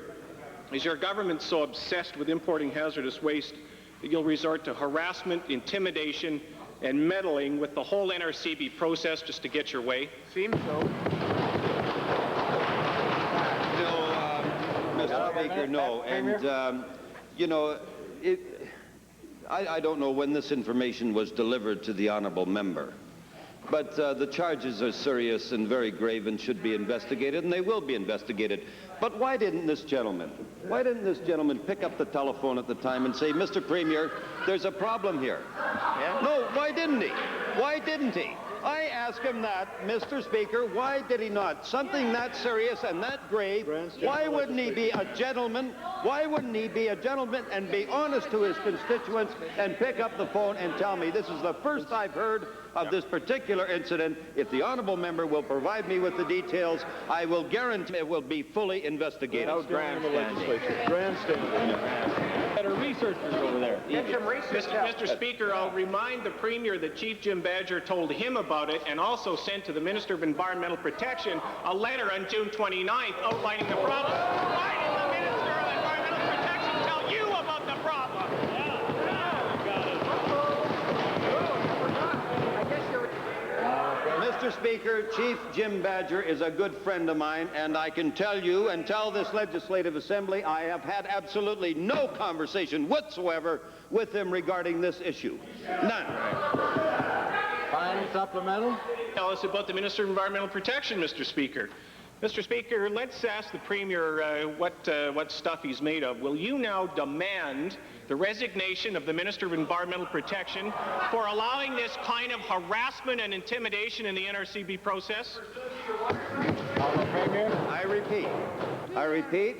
is your government so obsessed with importing hazardous waste that you'll resort to harassment, intimidation, and meddling with the whole NRCB process just to get your way? Seems so. Mr. Speaker, no. And, you know, I don't know when this information was delivered to the honourable member, but the charges are serious and very grave and should be investigated, and they will be investigated. But why didn't this gentleman pick up the telephone at the time and say, Mr. Premier, there's a problem here? Yeah? No, why didn't he? Why didn't he? I ask him that, Mr. Speaker, why did he not? Something that serious and that grave, why wouldn't he be a gentleman? Why wouldn't he be a gentleman and be honest to his constituents and pick up the phone and tell me, this is the first I've heard of this particular incident. If the honourable member will provide me with the details, I will guarantee it will be fully investigated. Grandstanding. Better researchers over there. Mr. Speaker, I'll remind the Premier that Chief Jim Badger told him about it and also sent to the Minister of Environmental Protection a letter on June 29th outlining the problem. Why did the Minister of Environmental Protection tell you about the problem? Mr. Speaker, Chief Jim Badger is a good friend of mine, and I can tell you and tell this Legislative Assembly I have had absolutely no conversation whatsoever with him regarding this issue. None. Final supplemental? Tell us about the Minister of Environmental Protection, Mr. Speaker. Mr. Speaker, let's ask the Premier what stuff he's made of. Will you now demand the resignation of the Minister of Environmental Protection for allowing this kind of harassment and intimidation in the NRCB process? I repeat,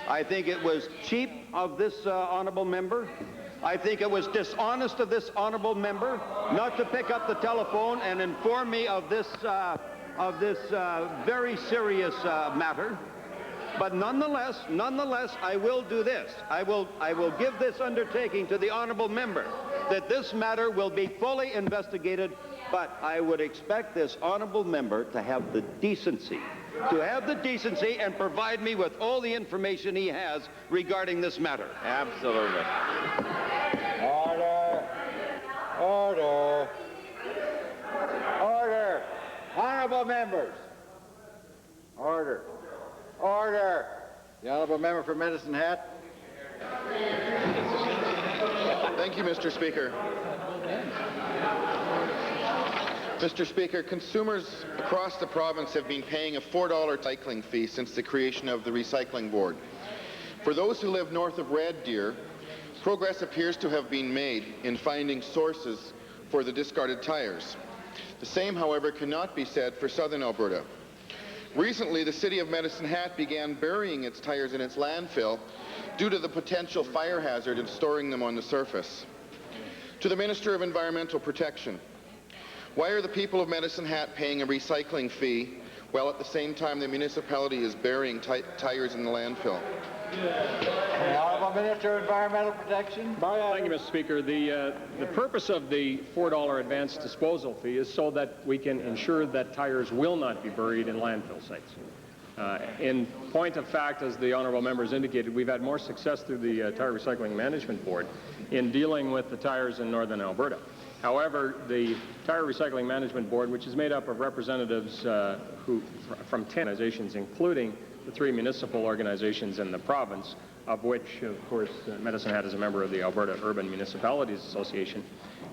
I think it was cheap of this honourable member. I think it was dishonest of this honourable member not to pick up the telephone and inform me of this very serious matter. But nonetheless, I will do this. I will give this undertaking to the honourable member that this matter will be fully investigated, but I would expect this honourable member to have the decency and provide me with all the information he has regarding this matter. Absolutely. Order. Order. Order. Honourable members. Order. Order. The honourable member for Medicine Hat. Thank you, Mr. Speaker. Mr. Speaker, consumers across the province have been paying a $4 recycling fee since the creation of the Recycling Board. For those who live north of Red Deer, progress appears to have been made in finding sources for the discarded tires. The same, however, cannot be said for southern Alberta. Recently, the city of Medicine Hat began burying its tires in its landfill due to the potential fire hazard in storing them on the surface. To the Minister of Environmental Protection, why are the people of Medicine Hat paying a recycling fee while at the same time the municipality is burying tires in the landfill? The Honourable Minister of Environmental Protection. Thank you, Mr. Speaker. The purpose of the $4 advance disposal fee is so that we can ensure that tires will not be buried in landfill sites. In point of fact, as the honourable members indicated, we've had more success through the Tire Recycling Management Board in dealing with the tires in northern Alberta. However, the Tire Recycling Management Board, which is made up of representatives from 10 organizations, including the 3 municipal organizations in the province, of which, of course, Medicine Hat is a member of the Alberta Urban Municipalities Association,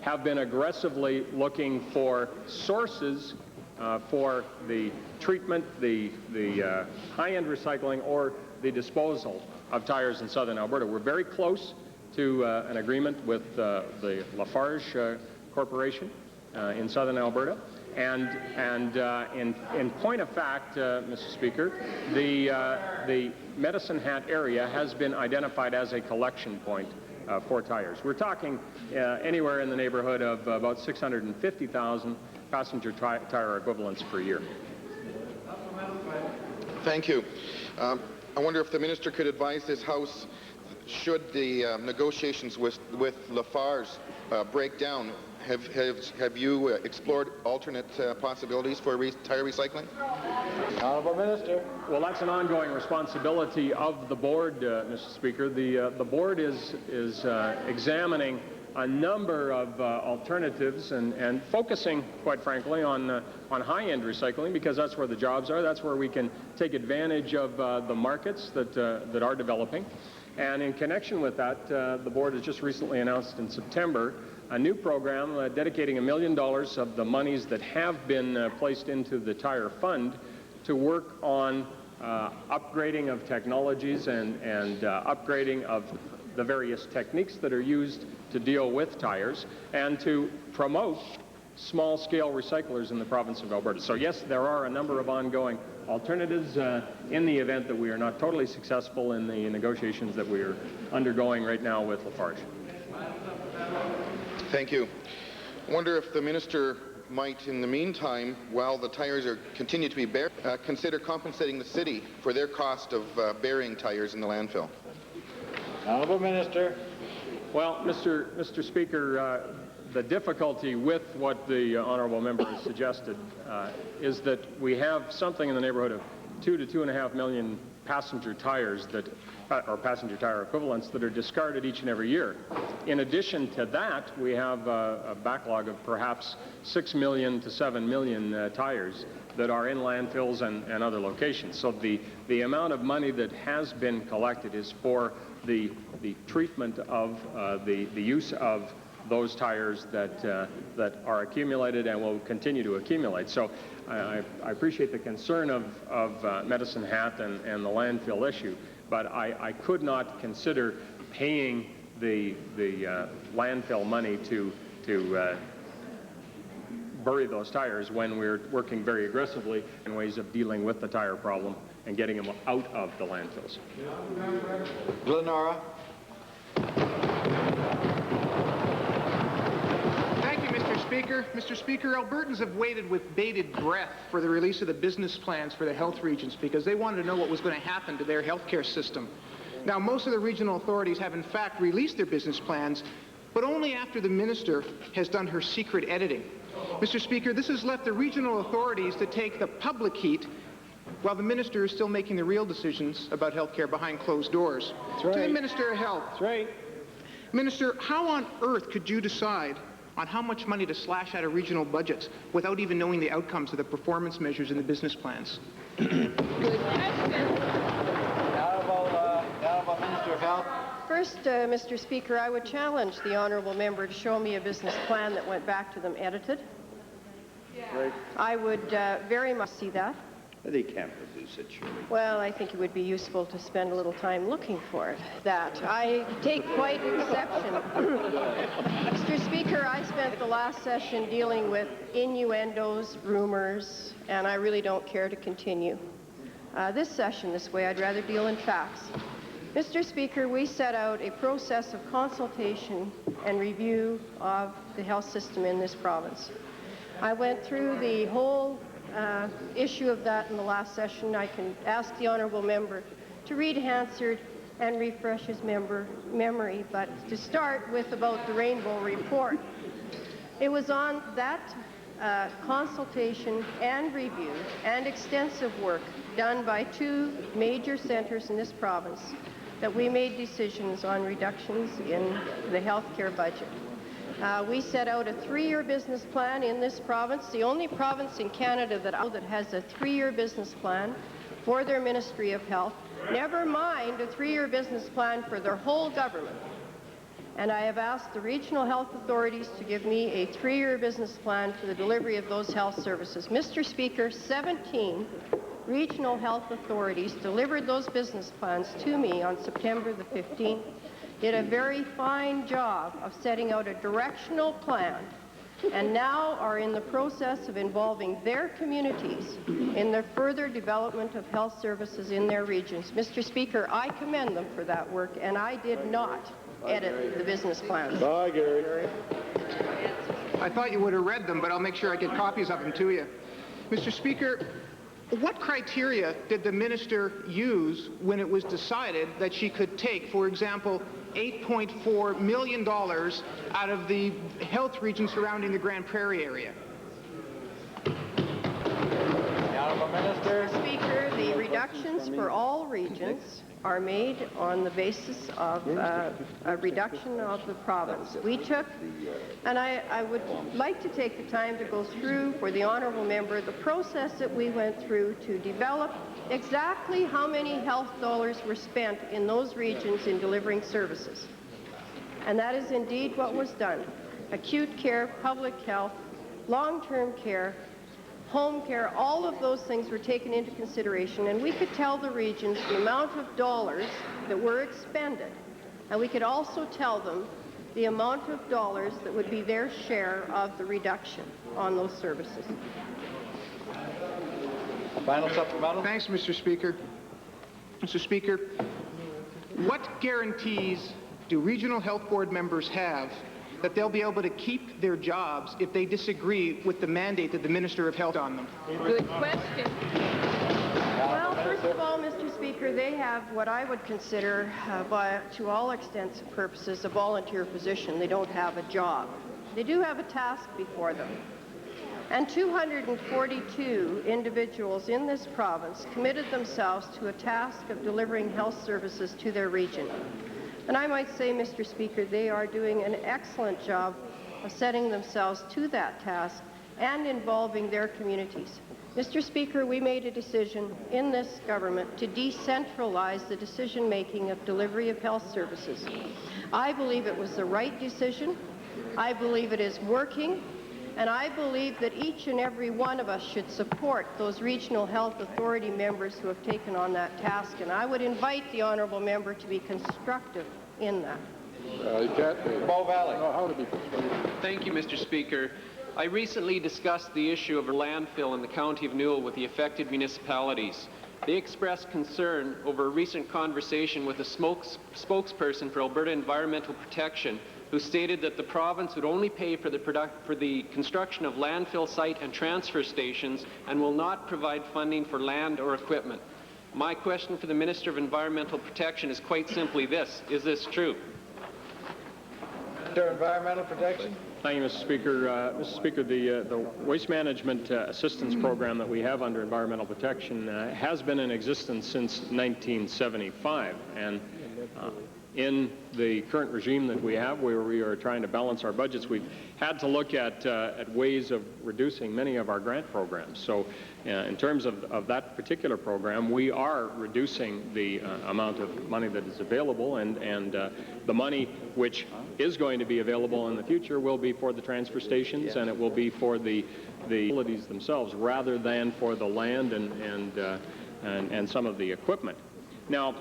have been aggressively looking for sources for the treatment, the high-end recycling, or the disposal of tires in southern Alberta. We're very close to an agreement with the Lafarge Corporation in southern Alberta. And in point of fact, Mr. Speaker, the Medicine Hat area has been identified as a collection point for tires. We're talking anywhere in the neighborhood of about 650,000 passenger tire equivalents per year. Thank you. I wonder if the minister could advise this House, should the negotiations with Lafarge break down, have you explored alternate possibilities for tire recycling? Honourable Minister. Well, that's an ongoing responsibility of the board, Mr. Speaker. The board is examining a number of alternatives and focusing, quite frankly, on high-end recycling, because that's where the jobs are. That's where we can take advantage of the markets that are developing. And in connection with that, the board has just recently announced in September a new program dedicating $1 million of the monies that have been placed into the tire fund to work on upgrading of technologies and upgrading of the various techniques that are used to deal with tires, and to promote small-scale recyclers in the province of Alberta. So yes, there are a number of ongoing alternatives in the event that we are not totally successful in the negotiations that we are undergoing right now with Lafarge. Thank you. I wonder if the minister might, in the meantime, while the tires continue to be buried, consider compensating the city for their cost of burying tires in the landfill. Honourable Minister. Well, Mr. Speaker, the difficulty with what the honourable member has suggested is that we have something in the neighbourhood of 2 to 2.5 million passenger tires that, or passenger tire equivalents that are discarded each and every year. In addition to that, we have a backlog of perhaps 6 million to 7 million tires that are in landfills and other locations. So the amount of money that has been collected is for the treatment of the use of those tires that are accumulated and will continue to accumulate. So I appreciate the concern of Medicine Hat and the landfill issue, but I could not consider paying the landfill money to bury those tires when we're working very aggressively in ways of dealing with the tire problem and getting them out of the landfills. Glenora. Thank you, Mr. Speaker. Mr. Speaker, Albertans have waited with bated breath for the release of the business plans for the health regions because they wanted to know what was going to happen to their healthcare system. Now, most of the regional authorities have in fact released their business plans, but only after the minister has done her secret editing. Mr. Speaker, this has left the regional authorities to take the public heat while the minister is still making the real decisions about healthcare behind closed doors. That's right. To the Minister of Health. That's right. Minister, how on earth could you decide on how much money to slash out of regional budgets without even knowing the outcomes of the performance measures in the business plans? Honourable Minister of Health. First, Mr. Speaker, I would challenge the honourable member to show me a business plan that went back to them edited. Right. I would very much see that. They can't produce it, surely. Well, I think it would be useful to spend a little time looking for it. That I take quite exception. Mr. Speaker, I spent the last session dealing with innuendos, rumors, and I really don't care to continue this session this way. I'd rather deal in facts. Mr. Speaker, we set out a process of consultation and review of the health system in this province. I went through the whole issue of that in the last session. I can ask the honourable member to read Hansard and refresh his memory, but to start with about the Rainbow Report. It was on that consultation and review and extensive work done by two major centres in this province that we made decisions on reductions in the healthcare budget. We set out a 3-year business plan in this province, the only province in Canada that has a 3-year business plan for their Ministry of Health, never mind a 3-year business plan for their whole government. And I have asked the regional health authorities to give me a 3-year business plan for the delivery of those health services. Mr. Speaker, 17 regional health authorities delivered those business plans to me on September the 15th. Did a very fine job of setting out a directional plan and now are in the process of involving their communities in the further development of health services in their regions. Mr. Speaker, I commend them for that work, and I did not edit the business plans. Bye, Gary. I thought you would have read them, but I'll make sure I get copies of them to you. Mr. Speaker, what criteria did the minister use when it was decided that she could take, for example, $8.4 million out of the health region surrounding the Grand Prairie area? Mr. Speaker, the reductions for all regions are made on the basis of a reduction of the province. We took, and I would like to take the time to go through for the honourable member the process that we went through to develop exactly how many health dollars were spent in those regions in delivering services. And that is indeed what was done. Acute care, public health, long-term care, home care, all of those things were taken into consideration, and we could tell the regions the amount of dollars that were expended, and we could also tell them the amount of dollars that would be their share of the reduction. on those services. Final supplemental. Thanks, Mr. Speaker. Mr. Speaker, what guarantees do regional health board members have that they'll be able to keep their jobs if they disagree with the mandate that the Minister of Health on them? Good question. Well, first of all, Mr. Speaker, they have what I would consider, to all extents and purposes, a volunteer position. They don't have a job. They do have a task before them. And 242 individuals in this province committed themselves to a task of delivering health services to their region. And I might say, Mr. Speaker, they are doing an excellent job of setting themselves to that task and involving their communities. Mr. Speaker, we made a decision in this government to decentralize the decision-making of delivery of health services. I believe it was the right decision. I believe it is working. And I believe that each and every one of us should support those regional health authority members who have taken on that task. And I would invite the honourable member to be constructive in that. You can't be. Bow Valley. Know how to be. Thank you, Mr. Speaker. I recently discussed the issue of a landfill in the County of Newell with the affected municipalities. They expressed concern over a recent conversation with a spokesperson for Alberta Environmental Protection, who stated that the province would only pay for the construction of landfill site and transfer stations and will not provide funding for land or equipment. My question for the Minister of Environmental Protection is quite simply this: is this true? Minister of Environmental Protection. Thank you, Mr. Speaker. Mr. Speaker, the Waste Management Assistance Program that we have under Environmental Protection has been in existence since 1975. And in the current regime that we have, where we are trying to balance our budgets, we've had to look at ways of reducing many of our grant programs. So in terms of that particular program, we are reducing the amount of money that is available, and the money which is going to be available in the future will be for the transfer stations, and it will be for the facilities themselves rather than for the land and some of the equipment. Now,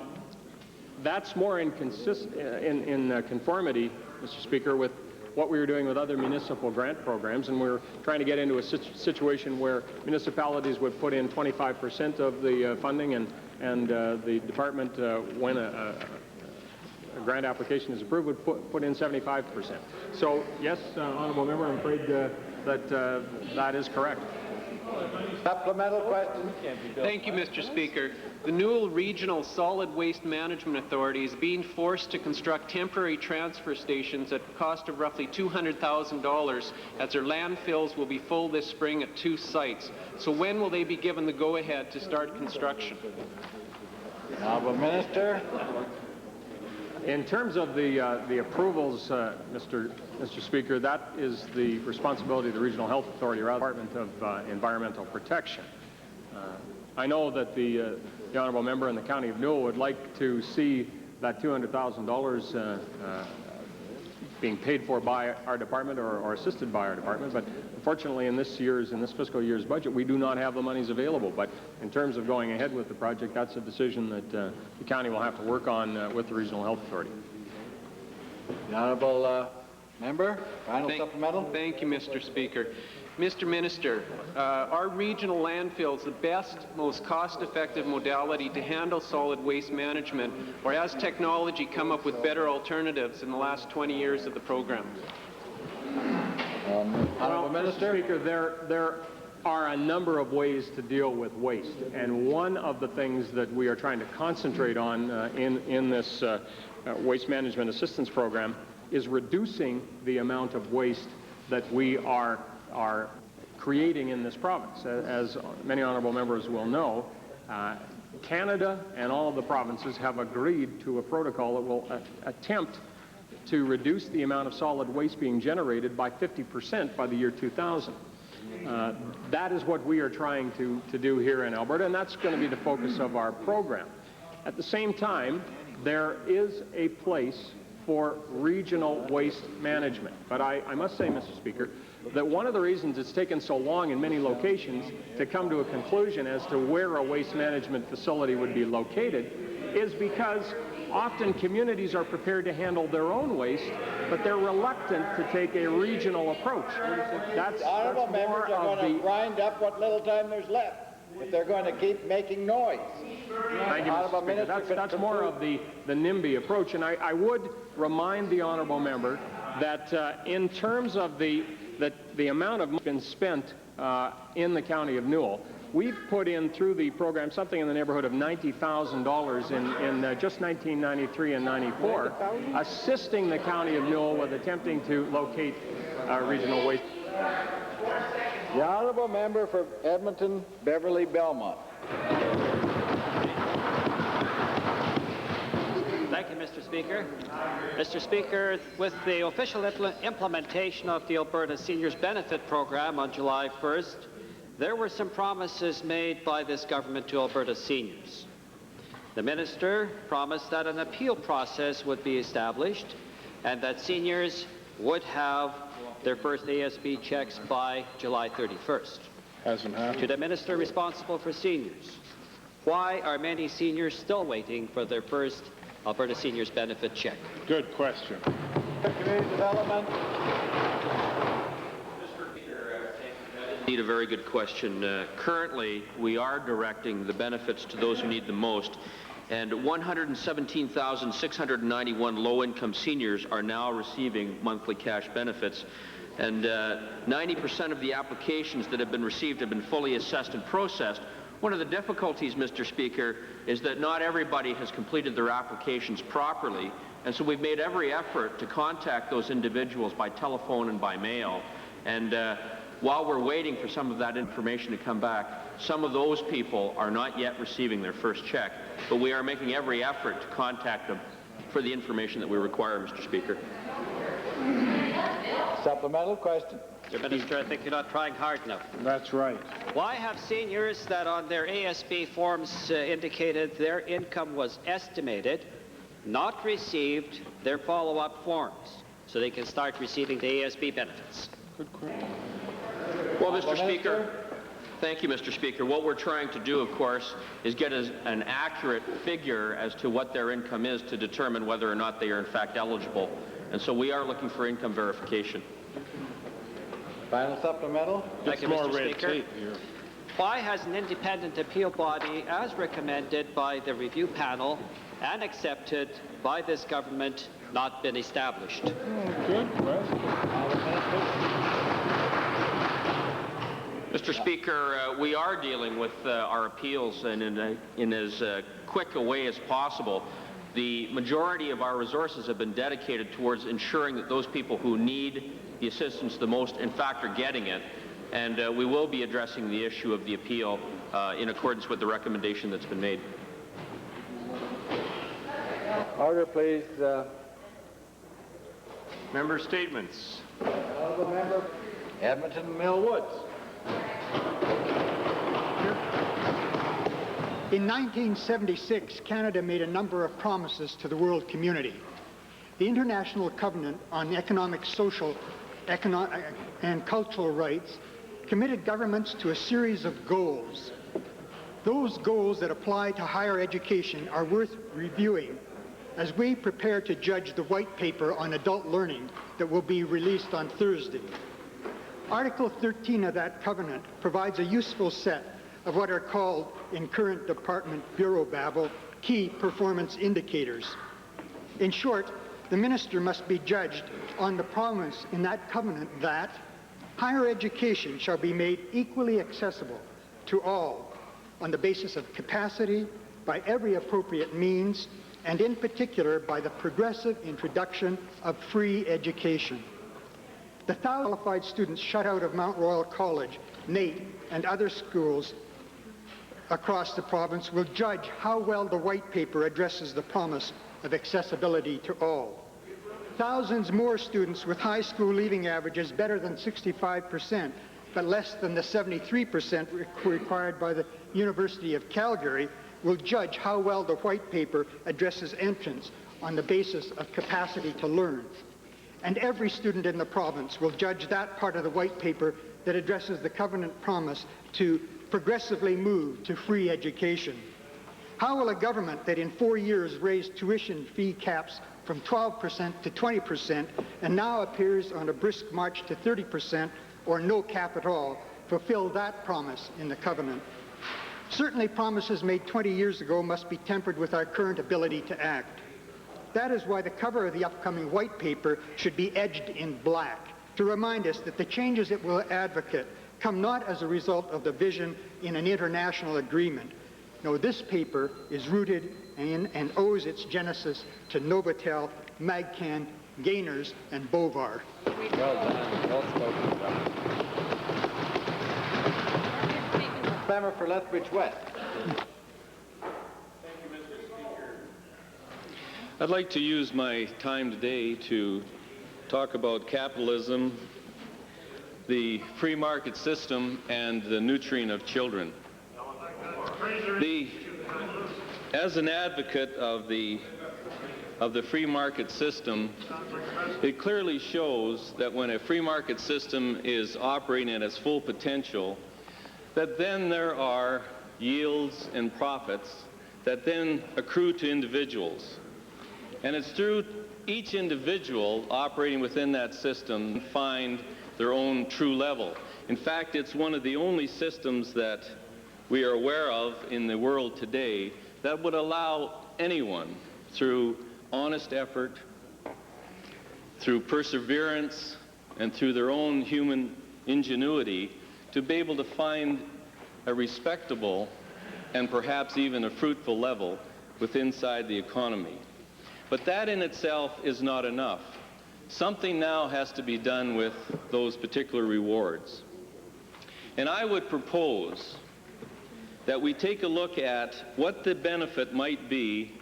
that's more in conformity, Mr. Speaker, with what we were doing with other municipal grant programs, and we're trying to get into a situation where municipalities would put in 25% of the funding, and the department, when a grant application is approved, would put in 75%. So, yes, Honourable Member, I'm afraid that is correct. Supplemental question. Thank you, Mr. Speaker. The Newell Regional Solid Waste Management Authority is being forced to construct temporary transfer stations at a cost of roughly $200,000, as their landfills will be full this spring at 2 sites. So when will they be given the go-ahead to start construction? Honourable Minister. In terms of the approvals, Mr. Speaker, that is the responsibility of the Regional Health Authority, or Department of Environmental Protection. I know that the Honourable Member in the County of Newell would like to see that $200,000 being paid for by our department or assisted by our department, but unfortunately in this fiscal year's budget, we do not have the monies available. But in terms of going ahead with the project, that's a decision that the county will have to work on with the Regional Health Authority. The Honourable Member, final supplemental. Thank you, Mr. Speaker. Mr. Minister, are regional landfills the best, most cost-effective modality to handle solid waste management, or has technology come up with better alternatives in the last 20 years of the program? Honourable Minister. Mr. Speaker, there are a number of ways to deal with waste, and one of the things that we are trying to concentrate on in this Waste Management Assistance Program is reducing the amount of waste that we are creating in this province. As many honourable members will know, Canada and all of the provinces have agreed to a protocol that will attempt to reduce the amount of solid waste being generated by 50% by the year 2000. That is what we are trying to do here in Alberta, and that's going to be the focus of our program. At the same time, there is a place for regional waste management. But I must say, Mr. Speaker, that one of the reasons it's taken so long in many locations to come to a conclusion as to where a waste management facility would be located is because often communities are prepared to handle their own waste, but they're reluctant to take a regional approach. That's Honourable more members are of going to the... grind up what little time there's left if they're going to keep making noise. Thank you, Mr. Speaker. That's more of the NIMBY approach, and I would remind the honourable member that in terms of the amount of money been spent in the County of Newell, we've put in through the program something in the neighborhood of $90,000 in just 1993 and 94, assisting the County of Newell with attempting to locate regional waste. The honourable member for Edmonton, Beverly Belmont. Thank you, Mr. Speaker. Mr. Speaker, with the official implementation of the Alberta Seniors Benefit Program on July 1st, there were some promises made by this government to Alberta seniors. The minister promised that an appeal process would be established and that seniors would have their first ASB checks by July 31st. Hasn't happened. To the minister responsible for seniors, why are many seniors still waiting for their first Alberta Seniors Benefit check? Good question. Community Development. Indeed, a very good question. Currently, we are directing the benefits to those who need them most, and 117,691 low-income seniors are now receiving monthly cash benefits, and 90% of the applications that have been received have been fully assessed and processed. One of the difficulties, Mr. Speaker, is that not everybody has completed their applications properly, and so we've made every effort to contact those individuals by telephone and by mail. And while we're waiting for some of that information to come back, some of those people are not yet receiving their first check, but we are making every effort to contact them for the information that we require, Mr. Speaker. Supplemental question. Mr. Minister, I think you're not trying hard enough. That's right. Why have seniors that on their ASB forms indicated their income was estimated not received their follow-up forms so they can start receiving the ASB benefits? Good question. Well, Mr. Speaker, thank you, Mr. Speaker. What we're trying to do, of course, is get an accurate figure as to what their income is to determine whether or not they are in fact eligible. And so we are looking for income verification. Final supplemental. Thank you, Mr. Speaker. Why has an independent appeal body, as recommended by the review panel and accepted by this government, not been established? Good question. Mr. Speaker, we are dealing with our appeals and in as quick a way as possible. The majority of our resources have been dedicated towards ensuring that those people who need the assistance the most, in fact, are getting it. And we will be addressing the issue of the appeal in accordance with the recommendation that's been made. Order, please. Member statements. Honourable member, Edmonton Mill Woods. In 1976, Canada made a number of promises to the world community. The International Covenant on Economic, Social, and Cultural Rights committed governments to a series of goals. Those goals that apply to higher education are worth reviewing as we prepare to judge the white paper on adult learning that will be released on Thursday. Article 13 of that covenant provides a useful set of what are called, in current department bureau babble, key performance indicators. In short, the minister must be judged on the promise in that covenant that higher education shall be made equally accessible to all on the basis of capacity, by every appropriate means, and in particular by the progressive introduction of free education. The qualified students shut out of Mount Royal College, NAIT, and other schools across the province will judge how well the white paper addresses the promise of accessibility to all. Thousands more students with high school leaving averages better than 65%, but less than the 73% required by the University of Calgary will judge how well the white paper addresses entrance on the basis of capacity to learn. And every student in the province will judge that part of the white paper that addresses the covenant promise to progressively move to free education. How will a government that in 4 years raised tuition fee caps from 12% to 20% and now appears on a brisk march to 30% or no cap at all fulfill that promise in the covenant? Certainly promises made 20 years ago must be tempered with our current ability to act. That is why the cover of the upcoming white paper should be edged in black to remind us that the changes it will advocate come not as a result of the vision in an international agreement. No, this paper is rooted in and owes its genesis to Novotel, Magcan, Gaynors, and Bovar. Well done. Well spoken. Member for Lethbridge West. I'd like to use my time today to talk about capitalism, the free market system, and the nurturing of children. As an advocate of the free market system, it clearly shows that when a free market system is operating at its full potential, that then there are yields and profits that then accrue to individuals. And it's through each individual operating within that system find their own true level. In fact, it's one of the only systems that we are aware of in the world today that would allow anyone, through honest effort, through perseverance, and through their own human ingenuity, to be able to find a respectable and perhaps even a fruitful level inside the economy. But that in itself is not enough. Something now has to be done with those particular rewards. And I would propose that we take a look at what the benefit might be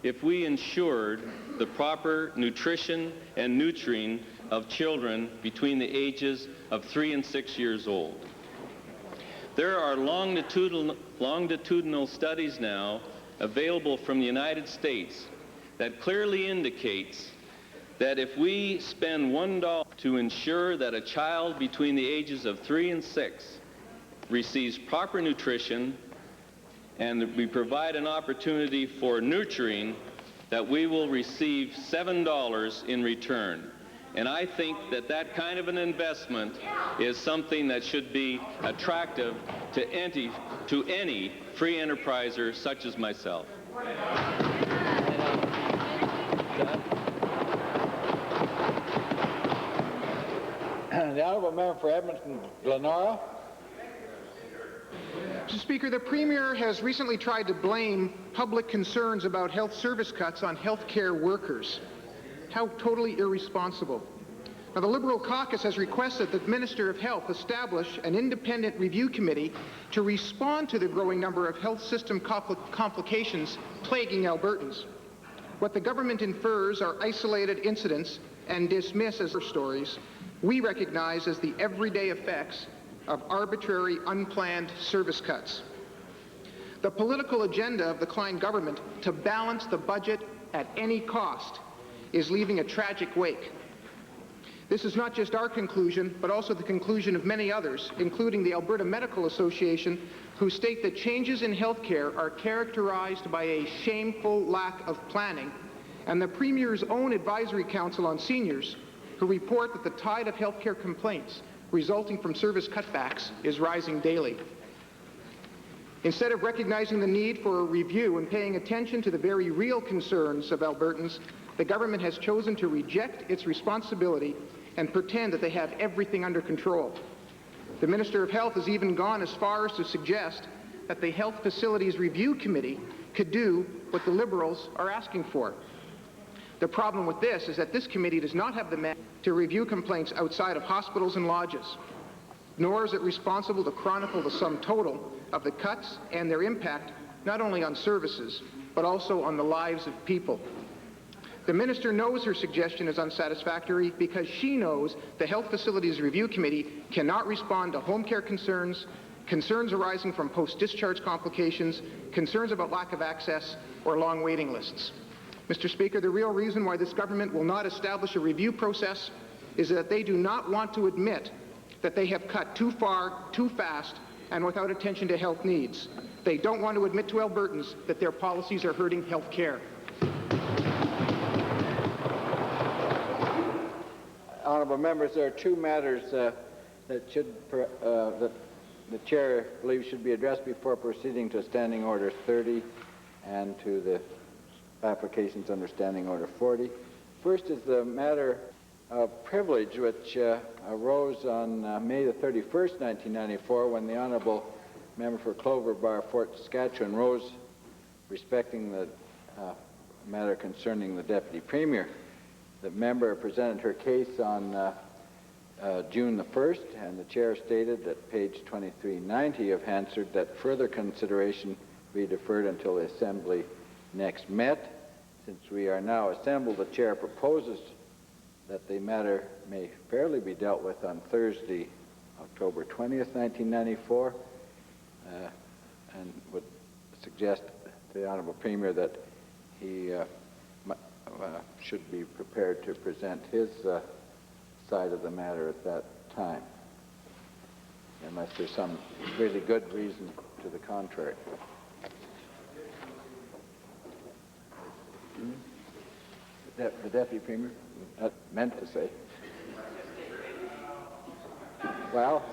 if we ensured the proper nutrition and nurturing of children between the ages of 3 and 6 years old. There are longitudinal studies now available from the United States that clearly indicates that if we spend $1 to ensure that a child between the ages of 3 and 6 receives proper nutrition and we provide an opportunity for nurturing, that we will receive $7 in return. And I think that that kind of an investment is something that should be attractive to any free enterpriser such as myself. The Honourable Member for Edmonton-Glenora. Mr. Speaker, the Premier has recently tried to blame public concerns about health service cuts on health care workers. How totally irresponsible. Now, the Liberal caucus has requested that the Minister of Health establish an independent review committee to respond to the growing number of health system complications plaguing Albertans. What the government infers are isolated incidents and dismiss as stories we recognize as the everyday effects of arbitrary, unplanned service cuts. The political agenda of the Klein government to balance the budget at any cost is leaving a tragic wake. This is not just our conclusion, but also the conclusion of many others, including the Alberta Medical Association, who state that changes in health care are characterized by a shameful lack of planning, and the Premier's own Advisory Council on Seniors, who report that the tide of health care complaints resulting from service cutbacks is rising daily. Instead of recognizing the need for a review and paying attention to the very real concerns of Albertans, the government has chosen to reject its responsibility and pretend that they have everything under control. The Minister of Health has even gone as far as to suggest that the Health Facilities Review Committee could do what the Liberals are asking for. The problem with this is that this committee does not have the mandate to review complaints outside of hospitals and lodges, nor is it responsible to chronicle the sum total of the cuts and their impact not only on services, but also on the lives of people. The Minister knows her suggestion is unsatisfactory because she knows the Health Facilities Review Committee cannot respond to home care concerns, concerns arising from post-discharge complications, concerns about lack of access, or long waiting lists. Mr. Speaker, the real reason why this government will not establish a review process is that they do not want to admit that they have cut too far, too fast, and without attention to health needs. They don't want to admit to Albertans that their policies are hurting health care. Honourable members, there are two matters that the Chair believes should be addressed before proceeding to Standing Order 30 and to the applications under Standing Order 40. First is the matter of privilege, which arose on May the 31st, 1994, when the Honourable Member for Clover Bar, Fort Saskatchewan, rose respecting the matter concerning the Deputy Premier. The member presented her case on June the 1st, and the Chair stated at page 2390 of Hansard that further consideration be deferred until the Assembly next met. Since we are now assembled, the Chair proposes that the matter may fairly be dealt with on Thursday, October 20th, 1994, and would suggest to the Honourable Premier that he should be prepared to present his side of the matter at that time, unless there's some really good reason to the contrary. The Deputy Premier? Meant to say. Well,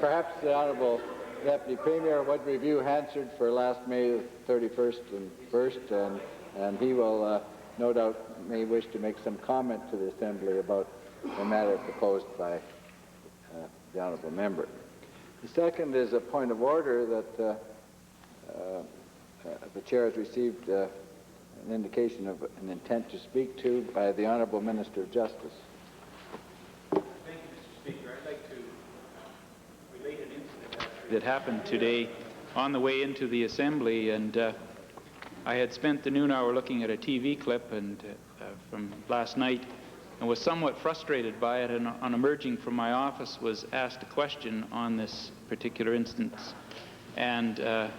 perhaps the Honourable Deputy Premier would review Hansard for last May 31st and 1st, and he will no doubt may wish to make some comment to the Assembly about the matter proposed by the Honourable Member. The second is a point of order that the Chair has received an indication of an intent to speak to by the Honourable Minister of Justice. Thank you, Mr. Speaker. I'd like to relate an incident that happened today on the way into the Assembly, and I had spent the noon hour looking at a TV clip from last night and was somewhat frustrated by it, and on emerging from my office was asked a question on this particular instance. And in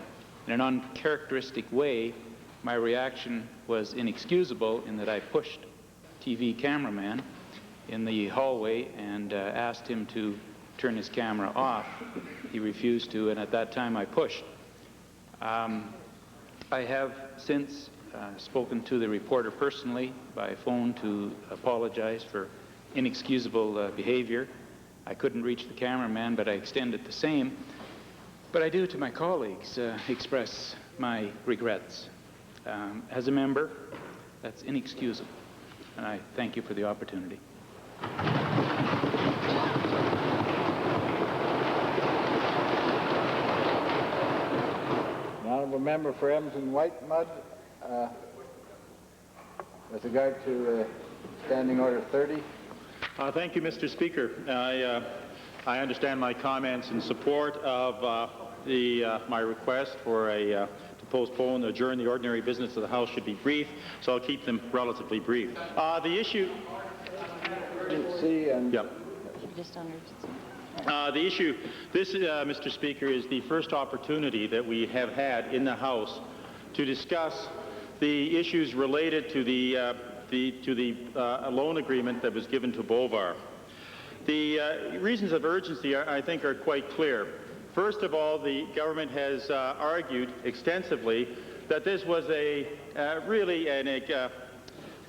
an uncharacteristic way, my reaction was inexcusable in that I pushed TV cameraman in the hallway and asked him to turn his camera off. He refused to, and at that time I pushed. I have since spoken to the reporter personally by phone to apologize for inexcusable behavior. I couldn't reach the cameraman, but I extended the same. But I do, to my colleagues, express my regrets. As a member, that's inexcusable, and I thank you for the opportunity. The Honourable Member for Edmonton Whitemud, with regard to Standing Order 30. Thank you, Mr. Speaker. I understand my comments in support of my request for to postpone or adjourn the ordinary business of the House should be brief, so I'll keep them relatively brief. The issue... Urgency and... Yep. Just on urgency. The issue, this, Mr. Speaker, is the first opportunity that we have had in the House to discuss the issues related to the loan agreement that was given to Bovar. The reasons of urgency, I think, are quite clear. First of all, the government has argued extensively that this was really a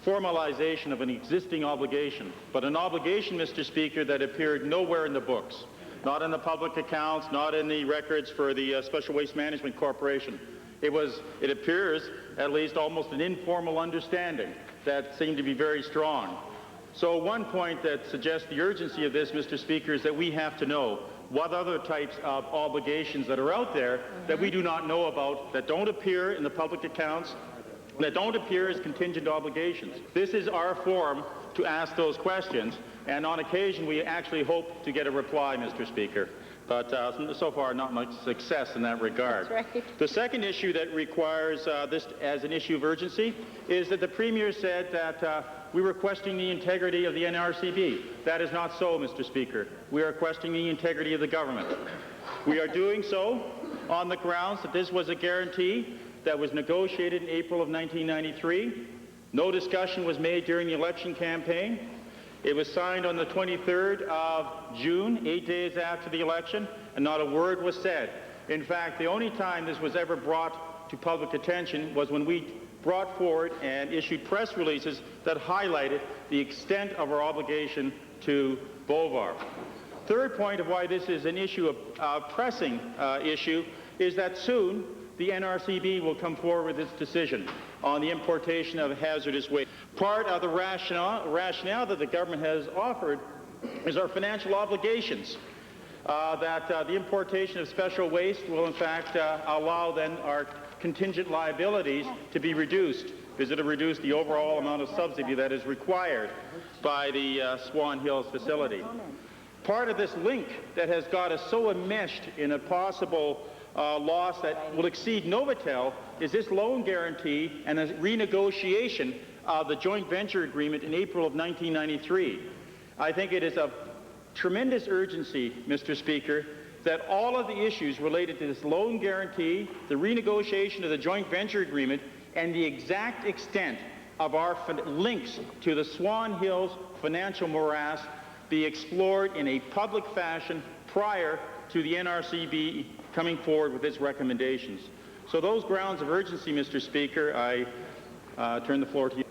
formalization of an existing obligation, but an obligation, Mr. Speaker, that appeared nowhere in the books, not in the public accounts, not in the records for the Special Waste Management Corporation. It appears, at least, almost an informal understanding that seemed to be very strong. So one point that suggests the urgency of this, Mr. Speaker, is that we have to know what other types of obligations that are out there that we do not know about, that don't appear in the public accounts, that don't appear as contingent obligations. This is our forum to ask those questions, and on occasion we actually hope to get a reply, Mr. Speaker. But so far not much success in that regard. That's right. The second issue that requires this as an issue of urgency is that the Premier said that we were questioning the integrity of the NRCB. That is not so, Mr. Speaker. We are questioning the integrity of the government. We are doing so on the grounds that this was a guarantee that was negotiated in April of 1993. No discussion was made during the election campaign. It was signed on the 23rd of June, 8 days after the election, and not a word was said. In fact, the only time this was ever brought to public attention was when we brought forward and issued press releases that highlighted the extent of our obligation to Bovar. Third point of why this is an issue of pressing issue is that soon the NRCB will come forward with its decision on the importation of hazardous waste. Part of the rationale that the government has offered is our financial obligations, that the importation of special waste will in fact allow then our contingent liabilities to be reduced, because it will reduce the overall amount of subsidy that is required by the Swan Hills facility. Part of this link that has got us so enmeshed in a possible loss that will exceed Novotel is this loan guarantee and a renegotiation of the joint venture agreement in April of 1993. I think it is of tremendous urgency, Mr. Speaker, that all of the issues related to this loan guarantee, the renegotiation of the joint venture agreement, and the exact extent of our links to the Swan Hills financial morass be explored in a public fashion prior to the NRCB coming forward with its recommendations. So those grounds of urgency, Mr. Speaker, I turn the floor to you.